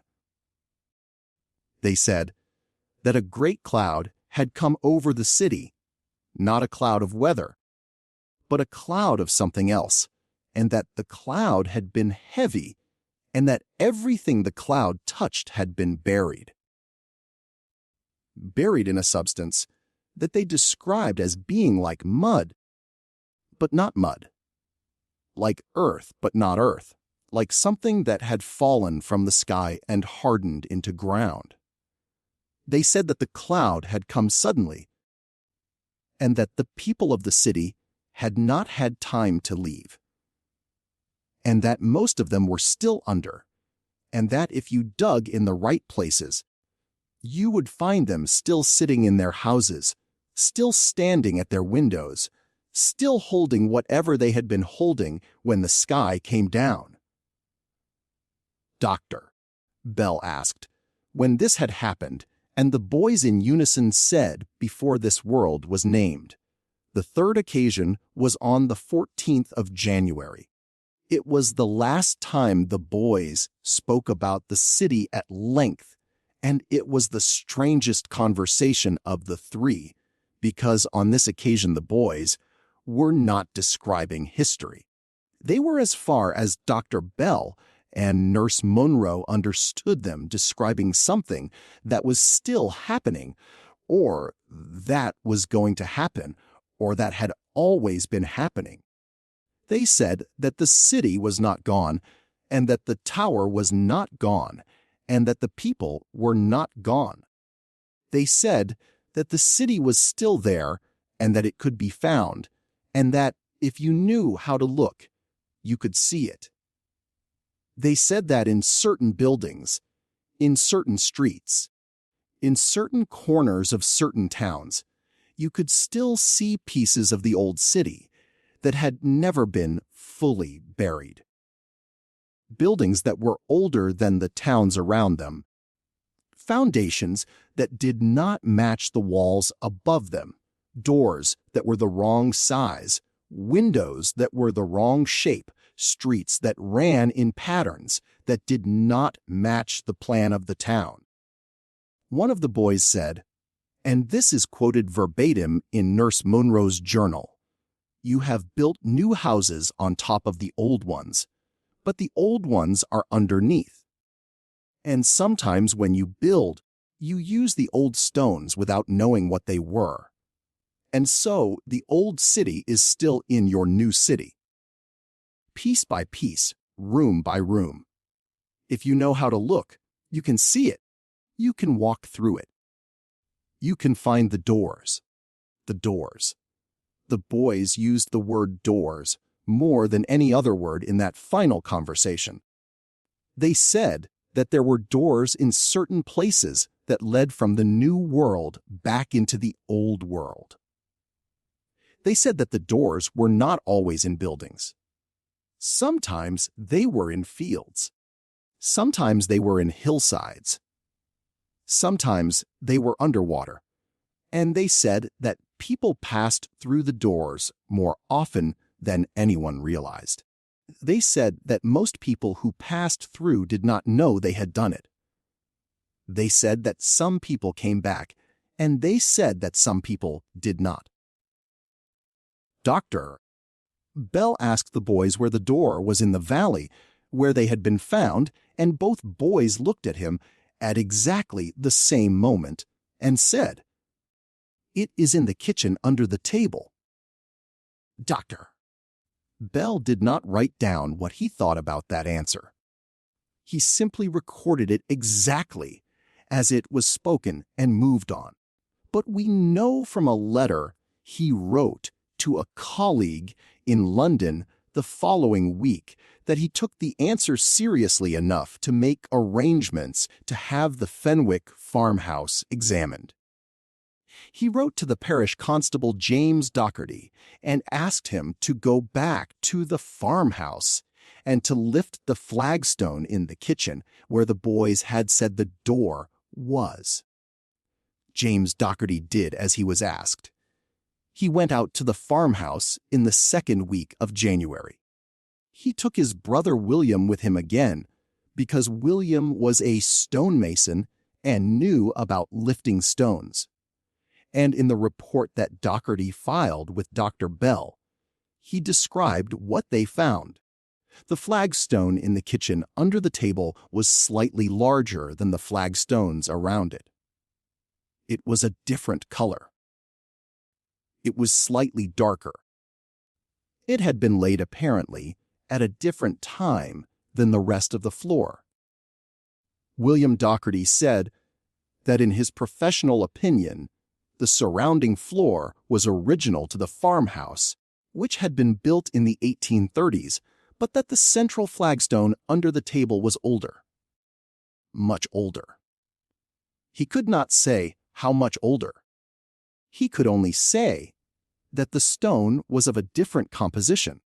They said that a great cloud had come over the city, not a cloud of weather, but a cloud of something else, and that the cloud had been heavy, and that everything the cloud touched had been buried. Buried in a substance that they described as being like mud, but not mud, like earth, but not earth, like something that had fallen from the sky and hardened into ground. They said that the cloud had come suddenly, and that the people of the city had not had time to leave, and that most of them were still under, and that if you dug in the right places, you would find them still sitting in their houses, still standing at their windows, still holding whatever they had been holding when the sky came down. Dr. Bell asked, when this had happened, and the boys in unison said before this world was named. The third occasion was on the 14th of January. It was the last time the boys spoke about the city at length, and it was the strangest conversation of the three, because on this occasion the boys were not describing history. They were as far as Dr. Bell and Nurse Monroe understood them describing something that was still happening, or that was going to happen, or that had always been happening. They said that the city was not gone, and that the tower was not gone, and that the people were not gone. They said that the city was still there, and that it could be found, and that if you knew how to look, you could see it. They said that in certain buildings, in certain streets, in certain corners of certain towns, you could still see pieces of the old city that had never been fully buried. Buildings that were older than the towns around them, foundations that did not match the walls above them, doors that were the wrong size, windows that were the wrong shape, streets that ran in patterns that did not match the plan of the town. One of the boys said, and this is quoted verbatim in Nurse Monroe's journal, "You have built new houses on top of the old ones, but the old ones are underneath. And sometimes when you build, you use the old stones without knowing what they were. And so the old city is still in your new city. Piece by piece, room by room. If you know how to look, you can see it. You can walk through it. You can find the doors. The doors." The boys used the word doors more than any other word in that final conversation. They said that there were doors in certain places that led from the new world back into the old world. They said that the doors were not always in buildings. Sometimes they were in fields. Sometimes they were in hillsides. Sometimes they were underwater. And they said that people passed through the doors more often than anyone realized. They said that most people who passed through did not know they had done it. They said that some people came back, and they said that some people did not. Dr. Bell asked the boys where the door was in the valley, where they had been found, and both boys looked at him at exactly the same moment and said, "It is in the kitchen under the table." Dr. Bell did not write down what he thought about that answer. He simply recorded it exactly as it was spoken and moved on. But we know from a letter he wrote to a colleague in London the following week that he took the answer seriously enough to make arrangements to have the Fenwick farmhouse examined. He wrote to the parish constable James Docherty and asked him to go back to the farmhouse and to lift the flagstone in the kitchen where the boys had said the door was. James Docherty did as he was asked. He went out to the farmhouse in the second week of January. He took his brother William with him again because William was a stonemason and knew about lifting stones. And in the report that Docherty filed with Dr. Bell, he described what they found. The flagstone in the kitchen under the table was slightly larger than the flagstones around it. It was a different color. It was slightly darker. It had been laid apparently at a different time than the rest of the floor. William Docherty said that in his professional opinion, the surrounding floor was original to the farmhouse, which had been built in the 1830s, but that the central flagstone under the table was older. Much older. He could not say how much older. He could only say that the stone was of a different composition,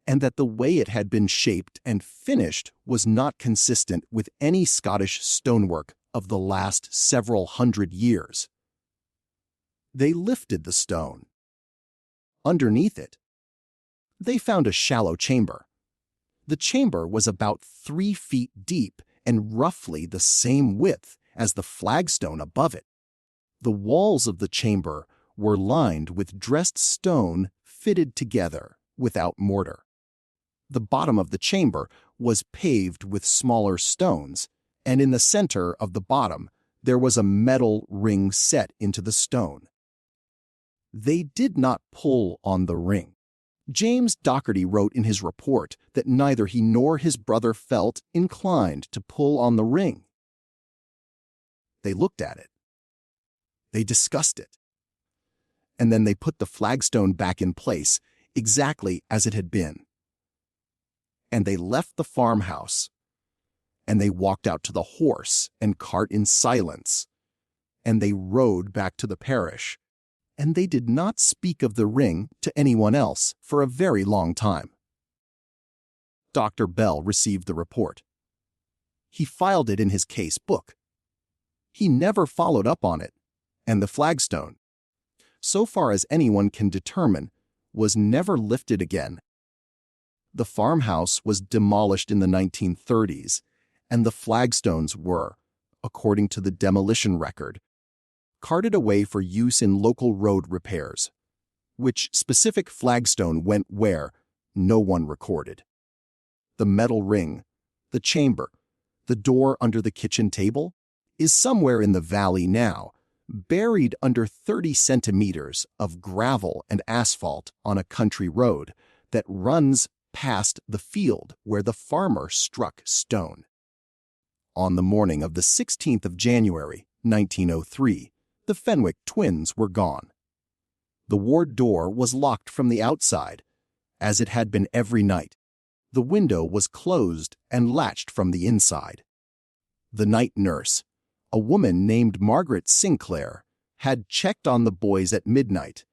and that the way it had been shaped and finished was not consistent with any Scottish stonework of the last several hundred years. They lifted the stone. Underneath it, they found a shallow chamber. The chamber was about 3 feet deep and roughly the same width as the flagstone above it. The walls of the chamber were lined with dressed stone fitted together without mortar. The bottom of the chamber was paved with smaller stones, and in the center of the bottom there was a metal ring set into the stone. They did not pull on the ring. James Docherty wrote in his report that neither he nor his brother felt inclined to pull on the ring. They looked at it. They discussed it. And then they put the flagstone back in place exactly as it had been. And they left the farmhouse. And they walked out to the horse and cart in silence. And they rode back to the parish. And they did not speak of the ring to anyone else for a very long time. Dr. Bell received the report. He filed it in his case book. He never followed up on it, and the flagstone, so far as anyone can determine, was never lifted again. The farmhouse was demolished in the 1930s, and the flagstones were, according to the demolition record, carted away for use in local road repairs. Which specific flagstone went where, no one recorded. The metal ring, the chamber, the door under the kitchen table, is somewhere in the valley now, buried under 30 centimeters of gravel and asphalt on a country road that runs past the field where the farmer struck stone. On the morning of the 16th of January, 1903, the Fenwick Twins were gone. The ward door was locked from the outside, as it had been every night. The window was closed and latched from the inside. The night nurse, a woman named Sinclair, had checked on the boys at midnight,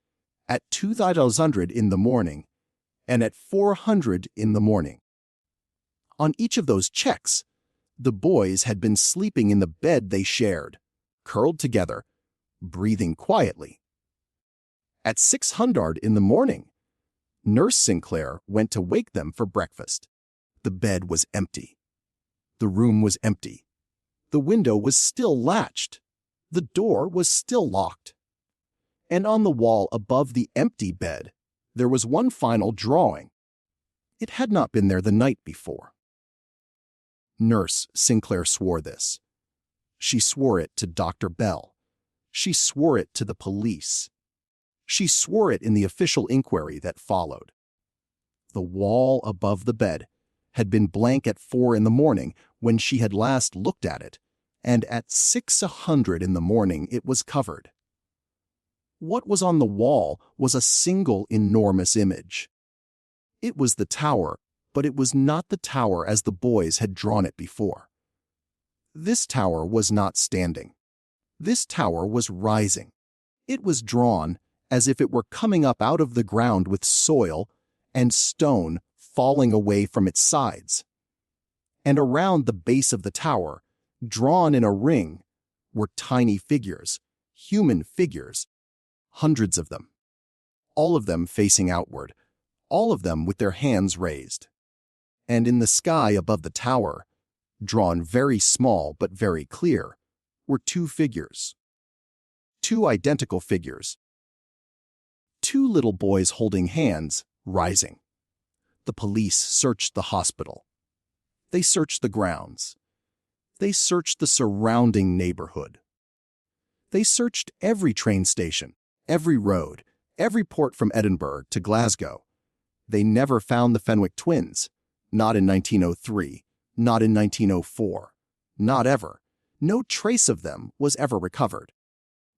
at 2:00 in the morning, and at 4:00 in the morning. On each of those checks, the boys had been sleeping in the bed they shared, curled together, breathing quietly. At 6:00 in the morning, Nurse Sinclair went to wake them for breakfast. The bed was empty. The room was empty. The window was still latched. The door was still locked. And on the wall above the empty bed, there was one final drawing. It had not been there the night before. Nurse Sinclair swore this. She swore it to Dr. Bell. She swore it to the police. She swore it in the official inquiry that followed. The wall above the bed had been blank at 4 in the morning when she had last looked at it, and at 6:00 in the morning it was covered. What was on the wall was a single enormous image. It was the tower, but it was not the tower as the boys had drawn it before. This tower was not standing. This tower was rising. It was drawn as if it were coming up out of the ground with soil and stone falling away from its sides. And around the base of the tower, drawn in a ring, were tiny figures, human figures, hundreds of them, all of them facing outward, all of them with their hands raised. And in the sky above the tower, drawn very small but very clear, were two figures. Two identical figures. Two little boys holding hands, rising. The police searched the hospital. They searched the grounds. They searched the surrounding neighborhood. They searched every train station, every road, every port from Edinburgh to Glasgow. They never found the Fenwick Twins, not in 1903, not in 1904, not ever. No trace of them was ever recovered.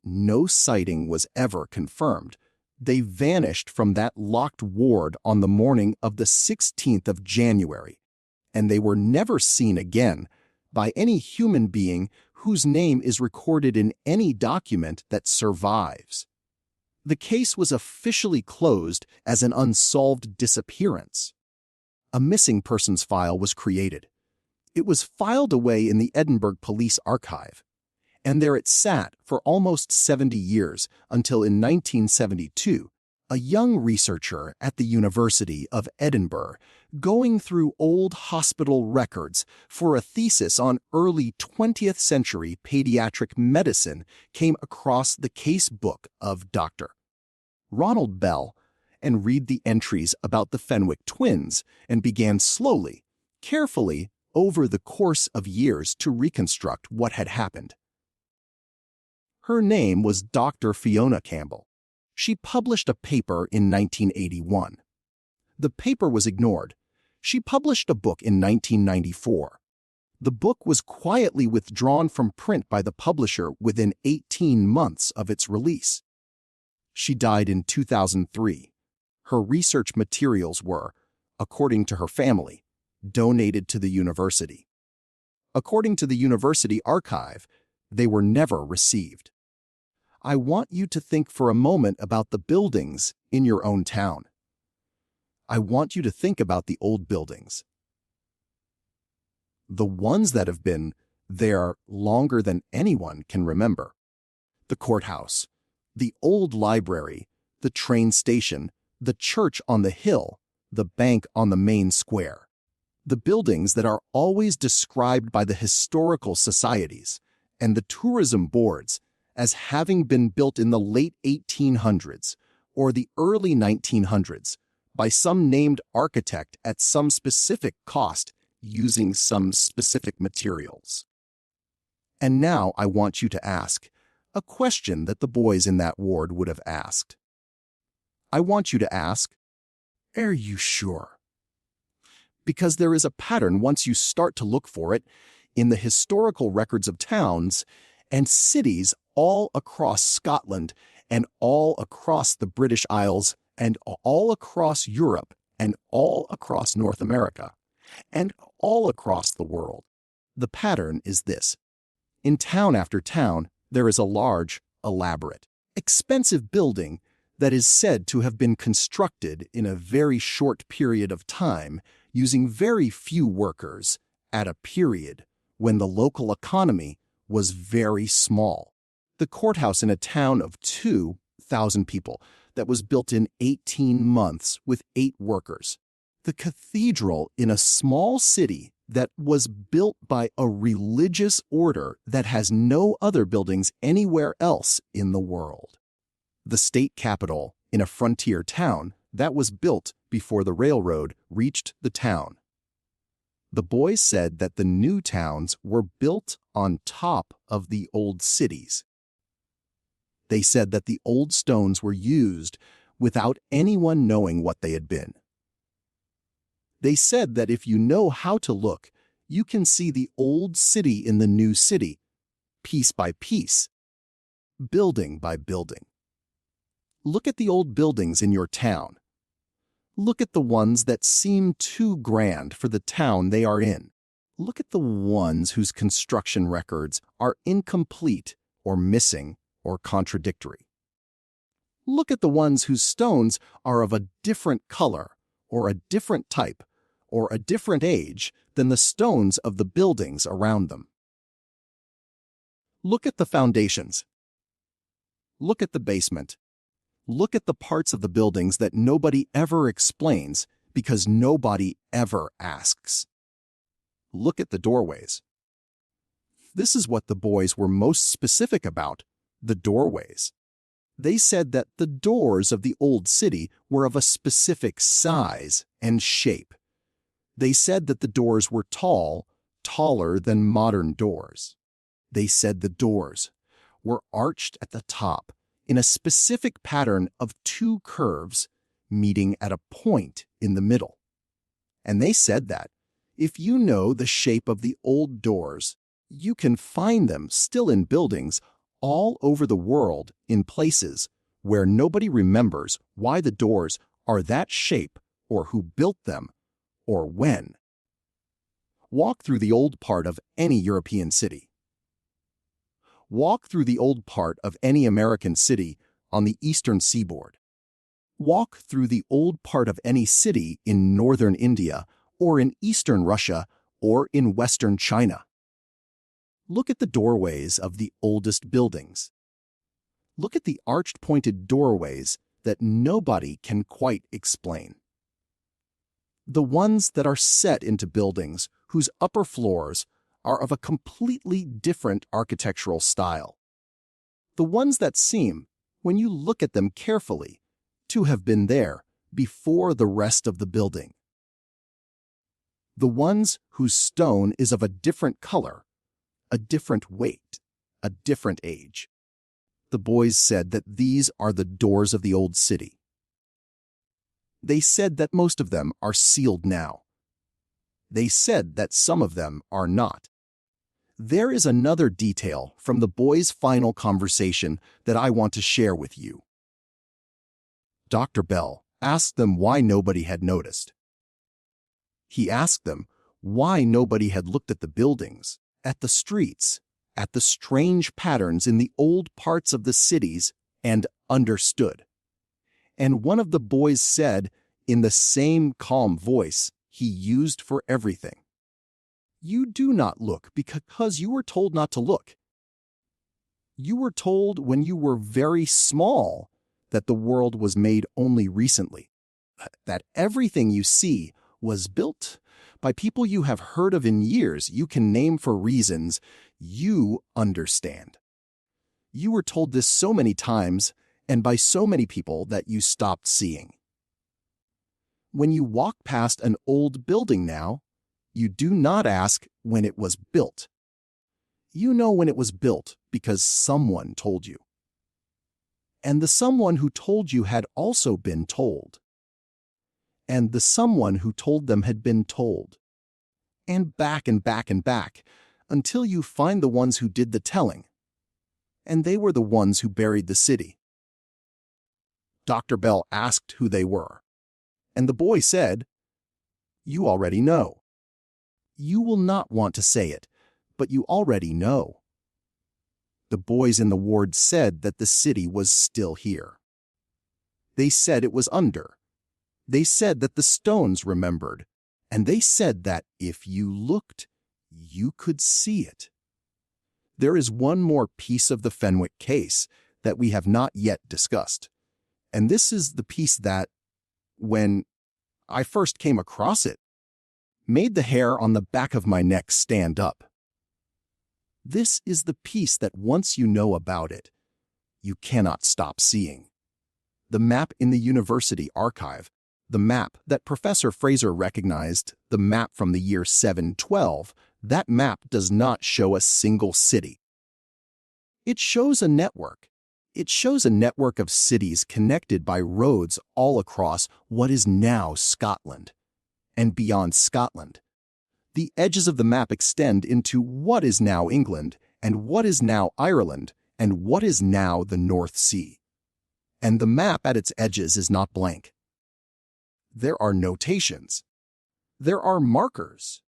No sighting was ever confirmed. They vanished from that locked ward on the morning of the 16th of January, and they were never seen again by any human being whose name is recorded in any document that survives. The case was officially closed as an unsolved disappearance. A missing persons file was created. It was filed away in the Edinburgh Police Archive, and there it sat for almost 70 years until in 1972, a young researcher at the University of Edinburgh, going through old hospital records for a thesis on early 20th century pediatric medicine, came across the case book of Dr. Ronald Bell and read the entries about the Fenwick twins and began slowly, carefully, over the course of years to reconstruct what had happened. Her name was Dr. Fiona Campbell. She published a paper in 1981. The paper was ignored. She published a book in 1994. The book was quietly withdrawn from print by the publisher within 18 months of its release. She died in 2003. Her research materials were, according to her family, donated to the university. According to the university archive, they were never received. I want you to think for a moment about the buildings in your own town. I want you to think about the old buildings. The ones that have been there longer than anyone can remember. The courthouse, the old library, the train station, the church on the hill, the bank on the main square. The buildings that are always described by the historical societies and the tourism boards as having been built in the late 1800s or the early 1900s by some named architect at some specific cost using some specific materials. And now I want you to ask a question that the boys in that ward would have asked. I want you to ask, are you sure? Because there is a pattern once you start to look for it in the historical records of towns and cities all across Scotland and all across the British Isles and all across Europe and all across North America and all across the world. The pattern is this. In town after town, there is a large, elaborate, expensive building that is said to have been constructed in a very short period of time using very few workers at a period when the local economy was very small. The courthouse in a town of 2,000 people that was built in 18 months with 8 workers. The cathedral in a small city that was built by a religious order that has no other buildings anywhere else in the world. The state capitol in a frontier town that was built before the railroad reached the town. The boys said that the new towns were built on top of the old cities. They said that the old stones were used without anyone knowing what they had been. They said that if you know how to look, you can see the old city in the new city, piece by piece, building by building. Look at the old buildings in your town. Look at the ones that seem too grand for the town they are in. Look at the ones whose construction records are incomplete or missing or contradictory. Look at the ones whose stones are of a different color or a different type or a different age than the stones of the buildings around them. Look at the foundations. Look at the basement. Look at the parts of the buildings that nobody ever explains because nobody ever asks. Look at the doorways. This is what the boys were most specific about, the doorways. They said that the doors of the old city were of a specific size and shape. They said that the doors were tall, taller than modern doors. They said the doors were arched at the top in a specific pattern of two curves meeting at a point in the middle. And they said that if you know the shape of the old doors, you can find them still in buildings all over the world in places where nobody remembers why the doors are that shape or who built them or when. Walk through the old part of any European city. Walk through the old part of any American city on the eastern seaboard. Walk through the old part of any city in northern India or in eastern Russia or in western China. Look at the doorways of the oldest buildings. Look at the arched pointed doorways that nobody can quite explain. The ones that are set into buildings whose upper floors are of a completely different architectural style. The ones that seem, when you look at them carefully, to have been there before the rest of the building. The ones whose stone is of a different color, a different weight, a different age. The boys said that these are the doors of the old city. They said that most of them are sealed now. They said that some of them are not. There is another detail from the boys' final conversation that I want to share with you. Dr. Bell asked them why nobody had noticed. He asked them why nobody had looked at the buildings, at the streets, at the strange patterns in the old parts of the cities and understood. And one of the boys said, in the same calm voice he used for everything, "You do not look because you were told not to look. You were told when you were very small that the world was made only recently, that everything you see was built by people you have heard of in years you can name for reasons you understand. You were told this so many times and by so many people that you stopped seeing. When you walk past an old building now, you do not ask when it was built. You know when it was built because someone told you. And the someone who told you had also been told. And the someone who told them had been told. And back and back and back, until you find the ones who did the telling. And they were the ones who buried the city." Dr. Bell asked who they were. And the boy said, "You already know. You will not want to say it, but you already know." The boys in the ward said that the city was still here. They said it was under. They said that the stones remembered, and they said that if you looked, you could see it. There is one more piece of the Fenwick case that we have not yet discussed, and this is the piece that, when I first came across it, made the hair on the back of my neck stand up. This is the piece that once you know about it, you cannot stop seeing. The map in the university archive, the map that Professor Fraser recognized, the map from the year 712, that map does not show a single city. It shows a network. It shows a network of cities connected by roads all across what is now Scotland. and beyond Scotland. The edges of the map extend into what is now England, and what is now Ireland, and what is now the North Sea. And the map at its edges is not blank. There are notations. There are markers.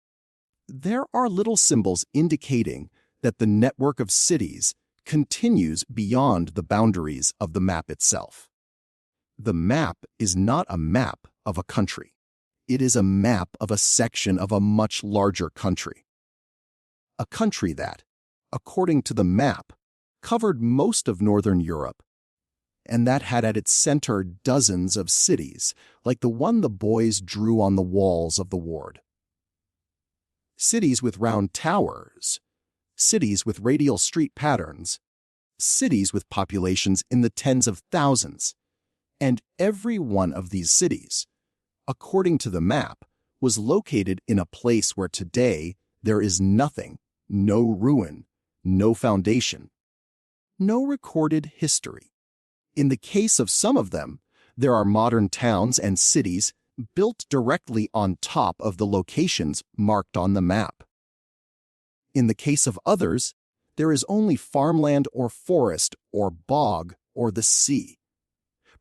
There are little symbols indicating that the network of cities continues beyond the boundaries of the map itself. The map is not a map of a country. It is a map of a section of a much larger country. A country that, according to the map, covered most of Northern Europe, and that had at its center dozens of cities, like the one the boys drew on the walls of the ward. Cities with round towers, cities with radial street patterns, cities with populations in the tens of thousands, and every one of these cities, according to the map, was located in a place where today there is nothing, no ruin, no foundation, no recorded history. In the case of some of them, there are modern towns and cities built directly on top of the locations marked on the map. In the case of others, there is only farmland or forest or bog or the sea.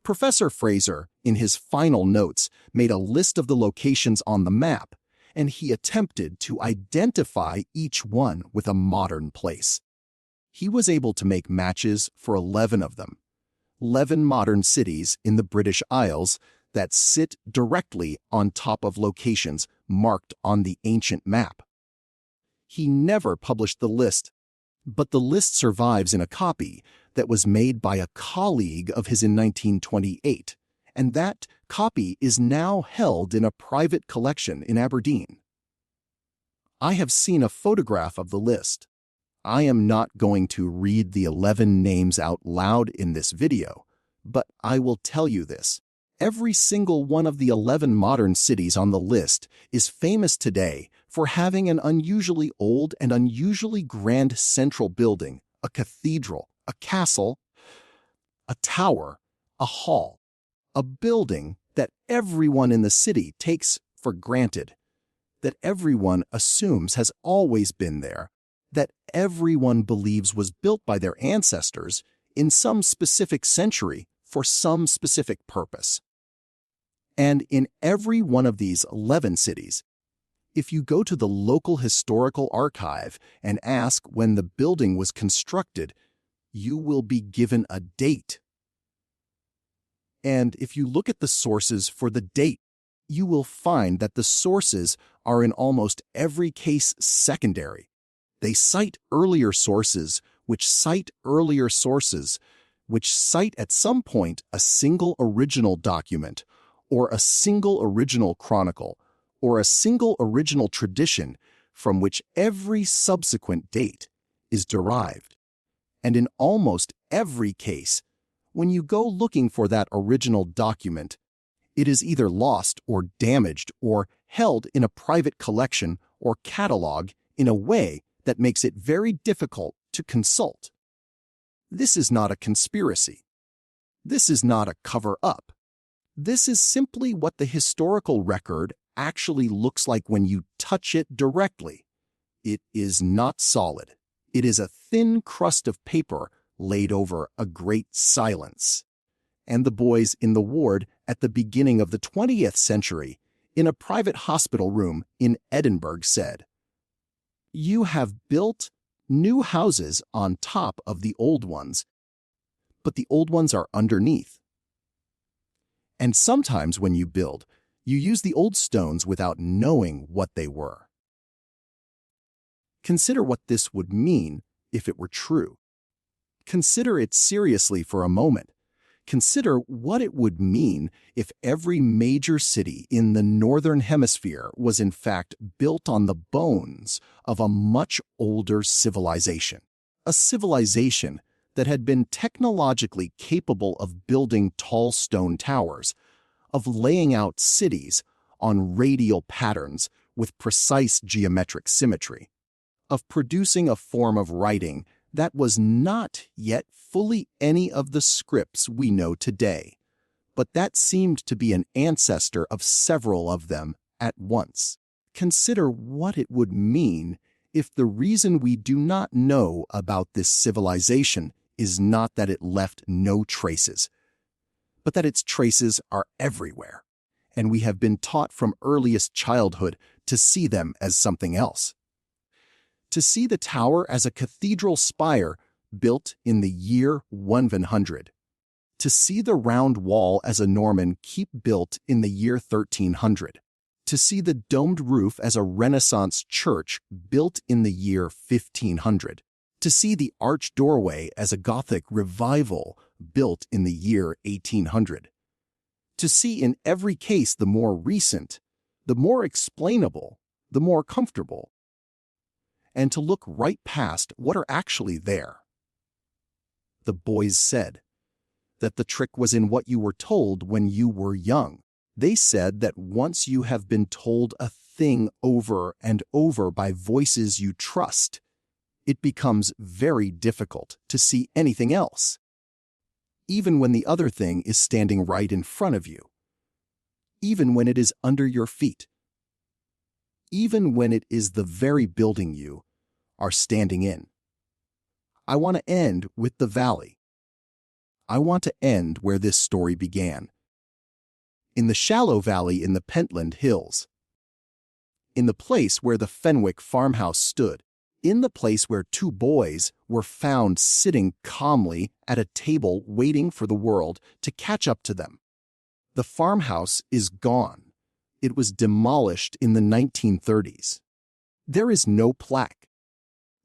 Professor Fraser, in his final notes, made a list of the locations on the map, and he attempted to identify each one with a modern place. He was able to make matches for 11 of them. 11 modern cities in the British Isles that sit directly on top of locations marked on the ancient map. He never published the list, but the list survives in a copy that was made by a colleague of his in 1928, and that copy is now held in a private collection in Aberdeen. I have seen a photograph of the list. I am not going to read the 11 names out loud in this video, but I will tell you this. Every single one of the 11 modern cities on the list is famous today for having an unusually old and unusually grand central building, a cathedral, a castle, a tower, a hall, a building that everyone in the city takes for granted, that everyone assumes has always been there, that everyone believes was built by their ancestors in some specific century for some specific purpose. And in every one of these 11 cities, if you go to the local historical archive and ask when the building was constructed, you will be given a date. And if you look at the sources for the date, you will find that the sources are in almost every case secondary. They cite earlier sources, which cite earlier sources, which cite at some point a single original document, or a single original chronicle, or a single original tradition from which every subsequent date is derived. And in almost every case, when you go looking for that original document, it is either lost or damaged or held in a private collection or catalog in a way that makes it very difficult to consult. This is not a conspiracy. This is not a cover-up. This is simply what the historical record actually looks like when you touch it directly. It is not solid. It is a thin crust of paper laid over a great silence. And the boys in the ward at the beginning of the 20th century, in a private hospital room in Edinburgh, said, "You have built new houses on top of the old ones, but the old ones are underneath. And sometimes when you build, you use the old stones without knowing what they were." Consider what this would mean if it were true. Consider it seriously for a moment. Consider what it would mean if every major city in the Northern Hemisphere was in fact built on the bones of a much older civilization. A civilization that had been technologically capable of building tall stone towers, of laying out cities on radial patterns with precise geometric symmetry, of producing a form of writing that was not yet fully any of the scripts we know today, but that seemed to be an ancestor of several of them at once. Consider what it would mean if the reason we do not know about this civilization is not that it left no traces, but that its traces are everywhere, and we have been taught from earliest childhood to see them as something else. To see the tower as a cathedral spire built in the year 1100. To see the round wall as a Norman keep built in the year 1300. To see the domed roof as a Renaissance church built in the year 1500. To see the arched doorway as a Gothic revival built in the year 1800. To see in every case the more recent, the more explainable, the more comfortable, and to look right past what are actually there. The boys said that the trick was in what you were told when you were young. They said that once you have been told a thing over and over by voices you trust, it becomes very difficult to see anything else, even when the other thing is standing right in front of you, even when it is under your feet, even when it is the very building you are standing in. I want to end with the valley. I want to end where this story began. In the shallow valley in the Pentland Hills. In the place where the Fenwick farmhouse stood. In the place where two boys were found sitting calmly at a table waiting for the world to catch up to them. The farmhouse is gone. It was demolished in the 1930s. There is no plaque.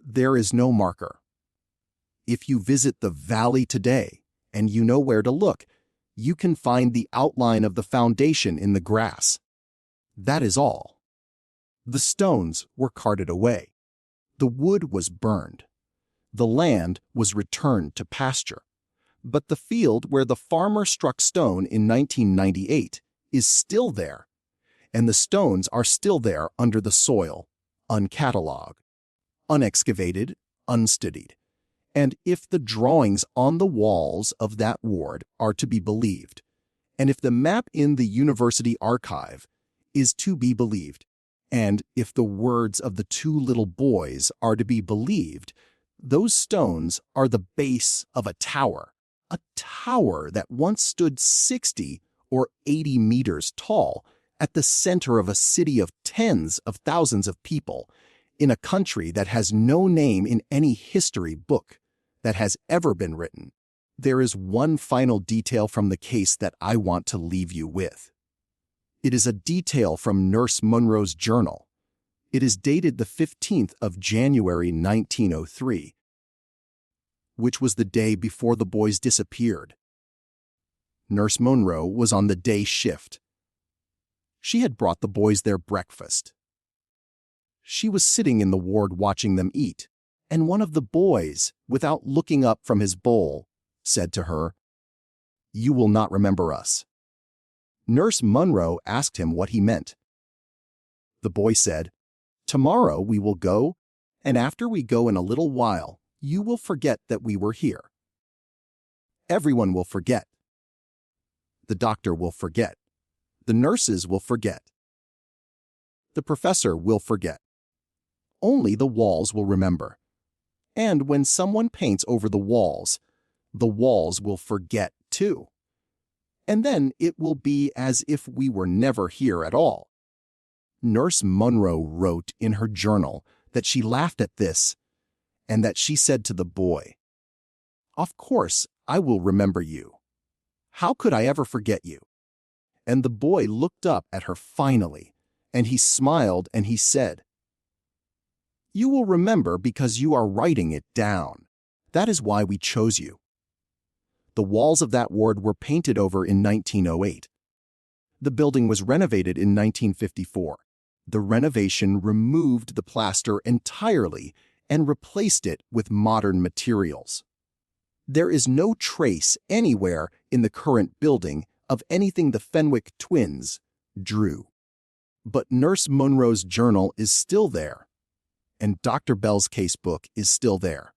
There is no marker. If you visit the valley today, and you know where to look, you can find the outline of the foundation in the grass. That is all. The stones were carted away. The wood was burned. The land was returned to pasture. But the field where the farmer struck stone in 1998 is still there, and the stones are still there under the soil, uncatalogued, unexcavated, unstudied. And if the drawings on the walls of that ward are to be believed, and if the map in the university archive is to be believed, and if the words of the two little boys are to be believed, those stones are the base of a tower that once stood 60 or 80 meters tall at the center of a city of tens of thousands of people in a country that has no name in any history book that has ever been written. There is one final detail from the case that I want to leave you with. It is a detail from Nurse Munro's journal. It is dated the 15th of January 1903, which was the day before the boys disappeared. Nurse Munro was on the day shift. She had brought the boys their breakfast. She was sitting in the ward watching them eat, and one of the boys, without looking up from his bowl, said to her, "You will not remember us." Nurse Munro asked him what he meant. The boy said, "Tomorrow we will go, and after we go in a little while, you will forget that we were here. Everyone will forget. The doctor will forget. The nurses will forget. The professor will forget. Only the walls will remember. And when someone paints over the walls will forget too. And then it will be as if we were never here at all." Nurse Munro wrote in her journal that she laughed at this and that she said to the boy, "Of course, I will remember you. How could I ever forget you?" And the boy looked up at her finally, and he smiled and he said, "You will remember because you are writing it down. That is why we chose you." The walls of that ward were painted over in 1908. The building was renovated in 1954. The renovation removed the plaster entirely and replaced it with modern materials. There is no trace anywhere in the current building of anything the Fenwick Twins drew. But Nurse Munro's journal is still there, and Dr. Bell's casebook is still there.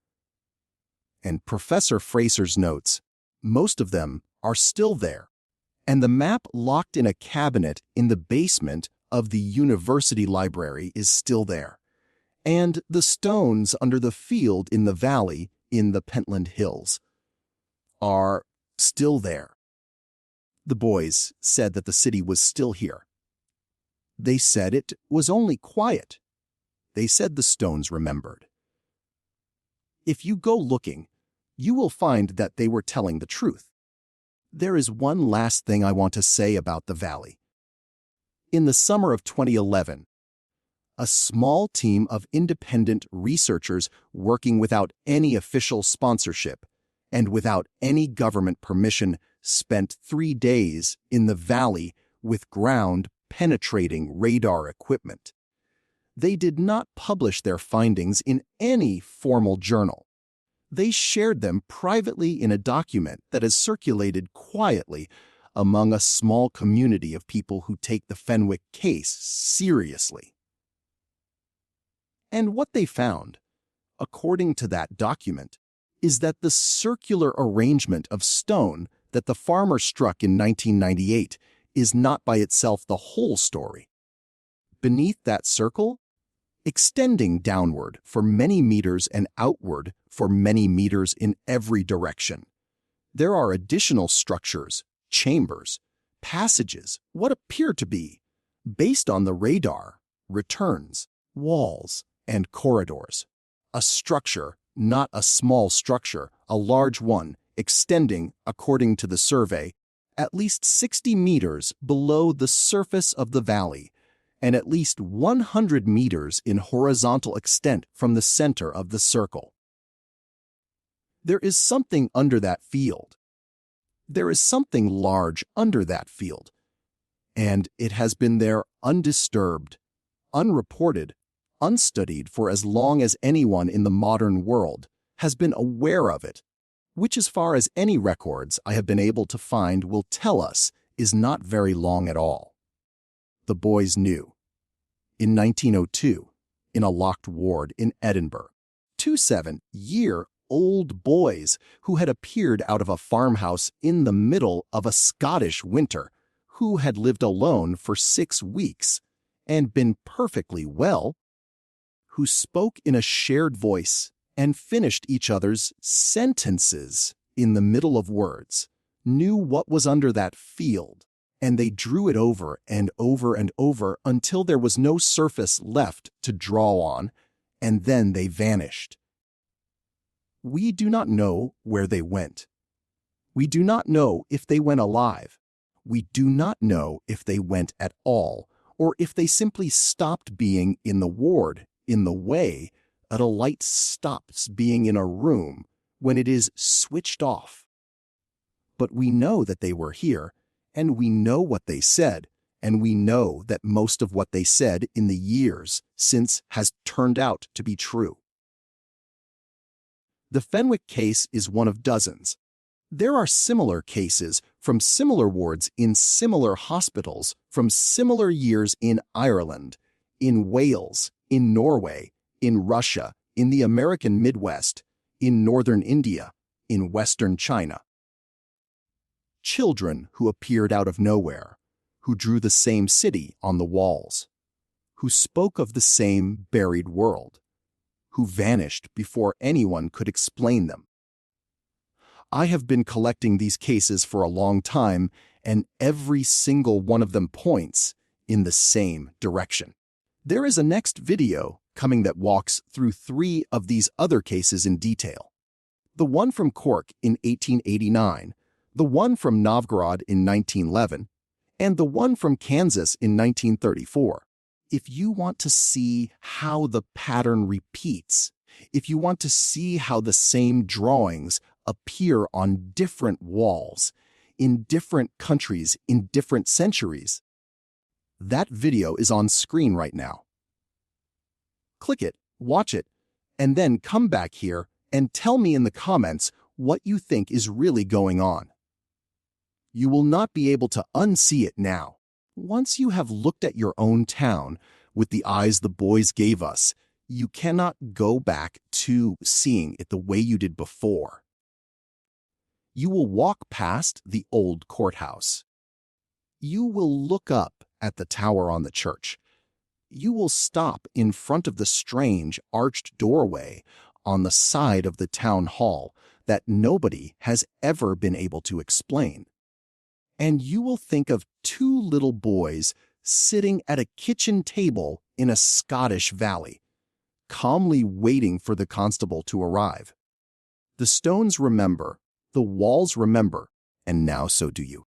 And Professor Fraser's notes, most of them are still there. And the map locked in a cabinet in the basement of the university library is still there, and the stones under the field in the valley in the Pentland Hills are still there. The boys said that the city was still here. They said it was only quiet. They said the stones remembered. If you go looking, you will find that they were telling the truth. There is one last thing I want to say about the valley. In the summer of 2011, a small team of independent researchers working without any official sponsorship and without any government permission spent 3 days in the valley with ground-penetrating radar equipment. They did not publish their findings in any formal journal. They shared them privately in a document that has circulated quietly among a small community of people who take the Fenwick case seriously. And what they found, according to that document, is that the circular arrangement of stone that the farmer struck in 1998 is not by itself the whole story. Beneath that circle, extending downward for many meters and outward for many meters in every direction, there are additional structures, chambers, passages, what appear to be, based on the radar, returns, walls, and corridors. A structure, not a small structure, a large one, extending, according to the survey, at least 60 meters below the surface of the valley, and at least 100 meters in horizontal extent from the center of the circle. There is something under that field. There is something large under that field, and it has been there undisturbed, unreported, unstudied for as long as anyone in the modern world has been aware of it, which, as far as any records I have been able to find will tell us, is not very long at all. The boys knew. In 1902, in a locked ward in Edinburgh, 2 7-year-old boys who had appeared out of a farmhouse in the middle of a Scottish winter, who had lived alone for 6 weeks and been perfectly well, who spoke in a shared voice and finished each other's sentences in the middle of words, knew what was under that field, and they drew it over and over and over until there was no surface left to draw on, and then they vanished. We do not know where they went. We do not know if they went alive. We do not know if they went at all, or if they simply stopped being in the ward in the way that a light stops being in a room when it is switched off. But we know that they were here, and we know what they said, and we know that most of what they said in the years since has turned out to be true. The Fenwick case is one of dozens. There are similar cases from similar wards in similar hospitals from similar years in Ireland, in Wales, in Norway, in Russia, in the American Midwest, in northern India, in western China. Children who appeared out of nowhere, who drew the same city on the walls, who spoke of the same buried world, who vanished before anyone could explain them. I have been collecting these cases for a long time, and every single one of them points in the same direction. There is a next video coming that walks through 3 of these other cases in detail. The one from Cork in 1889, the one from Novgorod in 1911, and the one from Kansas in 1934. If you want to see how the pattern repeats, if you want to see how the same drawings appear on different walls, in different countries, in different centuries, that video is on screen right now. Click it, watch it, and then come back here and tell me in the comments what you think is really going on. You will not be able to unsee it now. Once you have looked at your own town with the eyes the boys gave us, you cannot go back to seeing it the way you did before. You will walk past the old courthouse. You will look up at the tower on the church. You will stop in front of the strange arched doorway on the side of the town hall that nobody has ever been able to explain. And you will think of two little boys sitting at a kitchen table in a Scottish valley, calmly waiting for the constable to arrive. The stones remember, the walls remember, and now so do you.